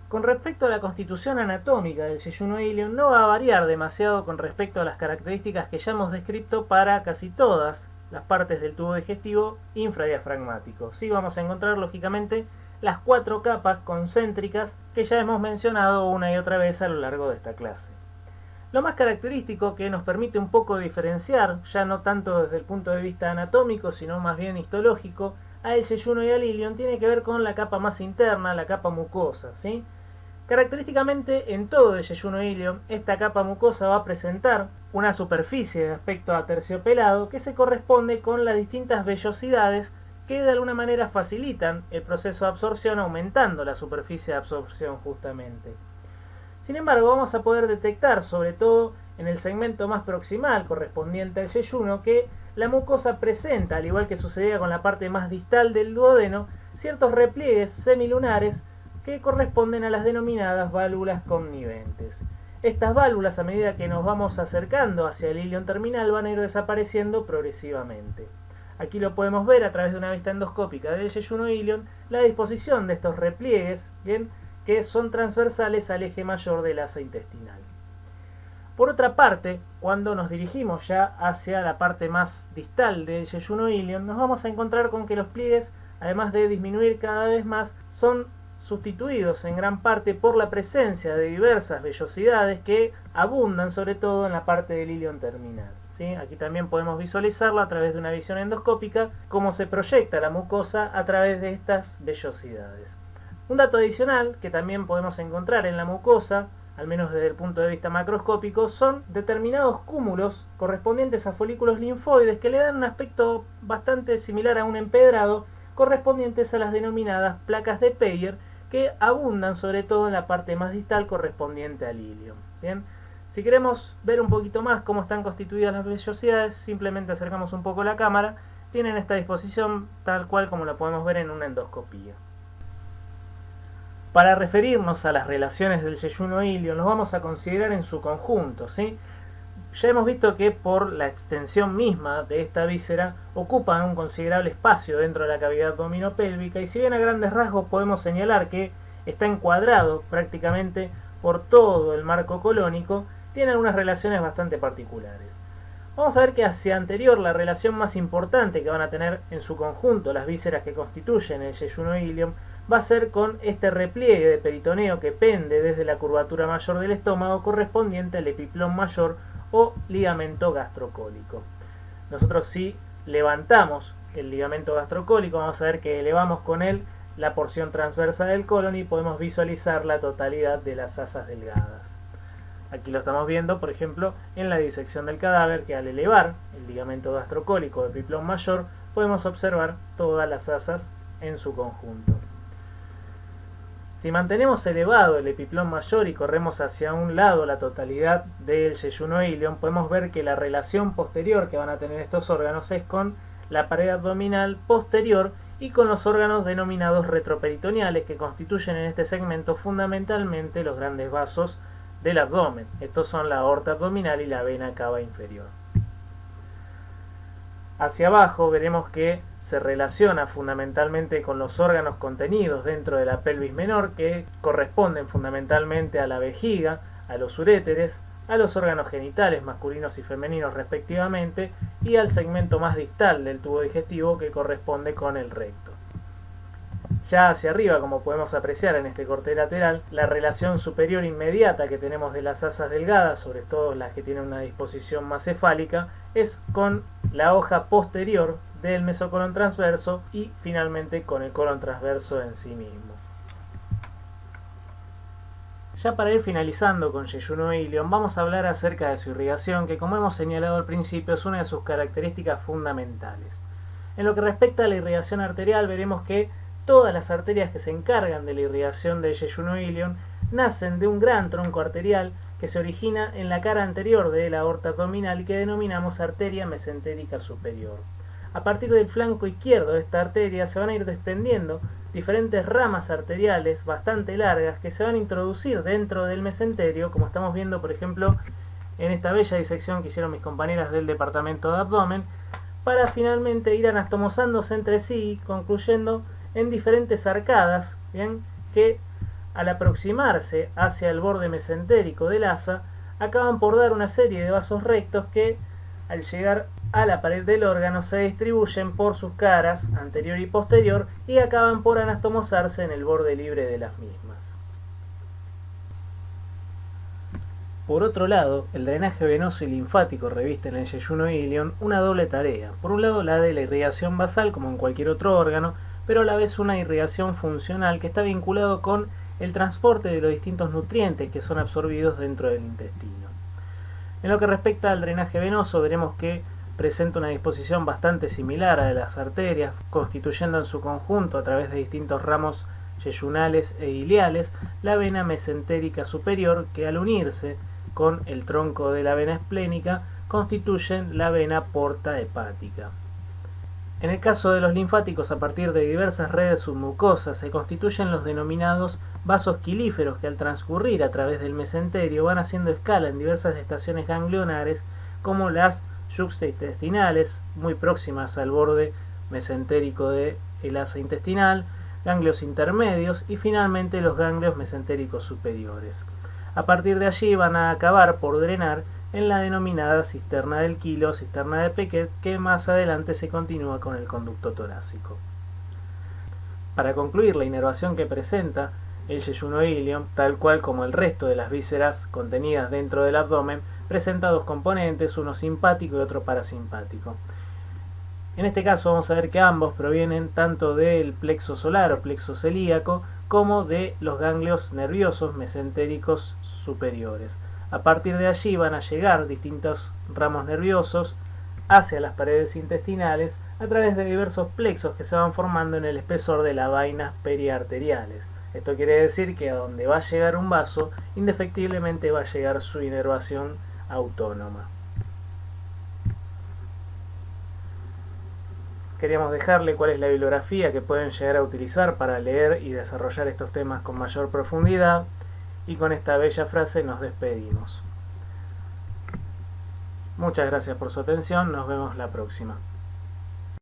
Con respecto a la constitución anatómica del Jejunum e Ilion, no va a variar demasiado con respecto a las características que ya hemos descrito para casi todas las partes del tubo digestivo infradiafragmático. Sí vamos a encontrar lógicamente las 4 capas concéntricas que ya hemos mencionado una y otra vez a lo largo de esta clase. Lo más característico que nos permite un poco diferenciar, ya no tanto desde el punto de vista anatómico, sino más bien histológico, al Jejunum y al Ilion, tiene que ver con la capa más interna, la capa mucosa, ¿sí? Característicamente, en todo el Jejunum e Ilion, esta capa mucosa va a presentar una superficie de aspecto aterciopelado que se corresponde con las distintas vellosidades que de alguna manera facilitan el proceso de absorción, aumentando la superficie de absorción justamente. Sin embargo, vamos a poder detectar, sobre todo en el segmento más proximal correspondiente al yeyuno, que la mucosa presenta, al igual que sucedía con la parte más distal del duodeno, ciertos repliegues semilunares que corresponden a las denominadas válvulas conniventes. Estas válvulas, a medida que nos vamos acercando hacia el ilion terminal, van a ir desapareciendo progresivamente. Aquí lo podemos ver a través de una vista endoscópica del Jejunum e Ilion, la disposición de estos repliegues, ¿bien?, que son transversales al eje mayor del asa intestinal. Por otra parte, cuando nos dirigimos ya hacia la parte más distal del Jejunum e Ilion, nos vamos a encontrar con que los pliegues, además de disminuir cada vez más, son sustituidos en gran parte por la presencia de diversas vellosidades que abundan sobre todo en la parte del ilion terminal. ¿Sí? Aquí también podemos visualizarlo a través de una visión endoscópica, cómo se proyecta la mucosa a través de estas vellosidades. Un dato adicional que también podemos encontrar en la mucosa, al menos desde el punto de vista macroscópico, son determinados cúmulos correspondientes a folículos linfoides que le dan un aspecto bastante similar a un empedrado, correspondientes a las denominadas placas de Peyer, que abundan sobre todo en la parte más distal correspondiente al ilion. Bien, si queremos ver un poquito más cómo están constituidas las vellosidades, simplemente acercamos un poco la cámara. Tienen esta disposición tal cual como la podemos ver en una endoscopía. Para referirnos a las relaciones del Jejunum e Ilion, los vamos a considerar en su conjunto, ¿sí? Ya hemos visto que por la extensión misma de esta víscera ocupan un considerable espacio dentro de la cavidad abdominopélvica, y si bien a grandes rasgos podemos señalar que está encuadrado prácticamente por todo el marco colónico, tiene algunas relaciones bastante particulares. Vamos a ver que hacia anterior la relación más importante que van a tener en su conjunto las vísceras que constituyen el Jejunum e Ilion va a ser con este repliegue de peritoneo que pende desde la curvatura mayor del estómago correspondiente al epiplón mayor o ligamento gastrocólico. Nosotros si levantamos el ligamento gastrocólico vamos a ver que elevamos con él la porción transversa del colon y podemos visualizar la totalidad de las asas delgadas. Aquí lo estamos viendo, por ejemplo, en la disección del cadáver, que al elevar el ligamento gastrocólico o epiplón mayor podemos observar todas las asas en su conjunto. Si mantenemos elevado el epiplón mayor y corremos hacia un lado la totalidad del yeyunoilion, podemos ver que la relación posterior que van a tener estos órganos es con la pared abdominal posterior y con los órganos denominados retroperitoneales, que constituyen en este segmento fundamentalmente los grandes vasos del abdomen. Estos son la aorta abdominal y la vena cava inferior. Hacia abajo veremos que se relaciona fundamentalmente con los órganos contenidos dentro de la pelvis menor, que corresponden fundamentalmente a la vejiga, a los uréteres, a los órganos genitales masculinos y femeninos respectivamente, y al segmento más distal del tubo digestivo, que corresponde con el recto. Ya hacia arriba, como podemos apreciar en este corte lateral, la relación superior inmediata que tenemos de las asas delgadas, sobre todo las que tienen una disposición más cefálica, es con la hoja posterior del mesocolon transverso y finalmente con el colon transverso en sí mismo. Ya para ir finalizando con yeyunoilion, vamos a hablar acerca de su irrigación, que como hemos señalado al principio es una de sus características fundamentales. En lo que respecta a la irrigación arterial, veremos que todas las arterias que se encargan de la irrigación del yeyunoilion nacen de un gran tronco arterial que se origina en la cara anterior de la aorta abdominal y que denominamos arteria mesentérica superior. A partir del flanco izquierdo de esta arteria se van a ir desprendiendo diferentes ramas arteriales bastante largas que se van a introducir dentro del mesenterio, como estamos viendo por ejemplo en esta bella disección que hicieron mis compañeras del departamento de abdomen, para finalmente ir anastomosándose entre sí, concluyendo en diferentes arcadas, ¿bien?, que al aproximarse hacia el borde mesentérico del asa acaban por dar una serie de vasos rectos que al llegar a la pared del órgano se distribuyen por sus caras anterior y posterior y acaban por anastomosarse en el borde libre de las mismas. Por otro lado, el drenaje venoso y linfático reviste en el yeyunoilion una doble tarea. Por un lado, la de la irrigación basal, como en cualquier otro órgano, pero a la vez una irrigación funcional que está vinculado con el transporte de los distintos nutrientes que son absorbidos dentro del intestino. En lo que respecta al drenaje venoso, veremos que presenta una disposición bastante similar a la de las arterias, constituyendo en su conjunto, a través de distintos ramos yeyunales e iliales, la vena mesentérica superior, que al unirse con el tronco de la vena esplénica constituyen la vena porta hepática. En el caso de los linfáticos, a partir de diversas redes submucosas se constituyen los denominados vasos quilíferos, que al transcurrir a través del mesenterio van haciendo escala en diversas estaciones ganglionares, como las yuxtaintestinales, muy próximas al borde mesentérico del asa intestinal, ganglios intermedios y finalmente los ganglios mesentéricos superiores. A partir de allí van a acabar por drenar en la denominada cisterna del Quilo, cisterna de Pequet, que más adelante se continúa con el conducto torácico. Para concluir, la inervación que presenta el yeyunoilion, tal cual como el resto de las vísceras contenidas dentro del abdomen, presenta dos componentes, uno simpático y otro parasimpático. En este caso vamos a ver que ambos provienen tanto del plexo solar o plexo celíaco como de los ganglios nerviosos mesentéricos superiores. A partir de allí van a llegar distintos ramos nerviosos hacia las paredes intestinales a través de diversos plexos que se van formando en el espesor de las vainas periarteriales. Esto quiere decir que a donde va a llegar un vaso, indefectiblemente va a llegar su inervación autónoma. Queríamos dejarle cuál es la bibliografía que pueden llegar a utilizar para leer y desarrollar estos temas con mayor profundidad, y con esta bella frase nos despedimos. Muchas gracias por su atención, nos vemos la próxima.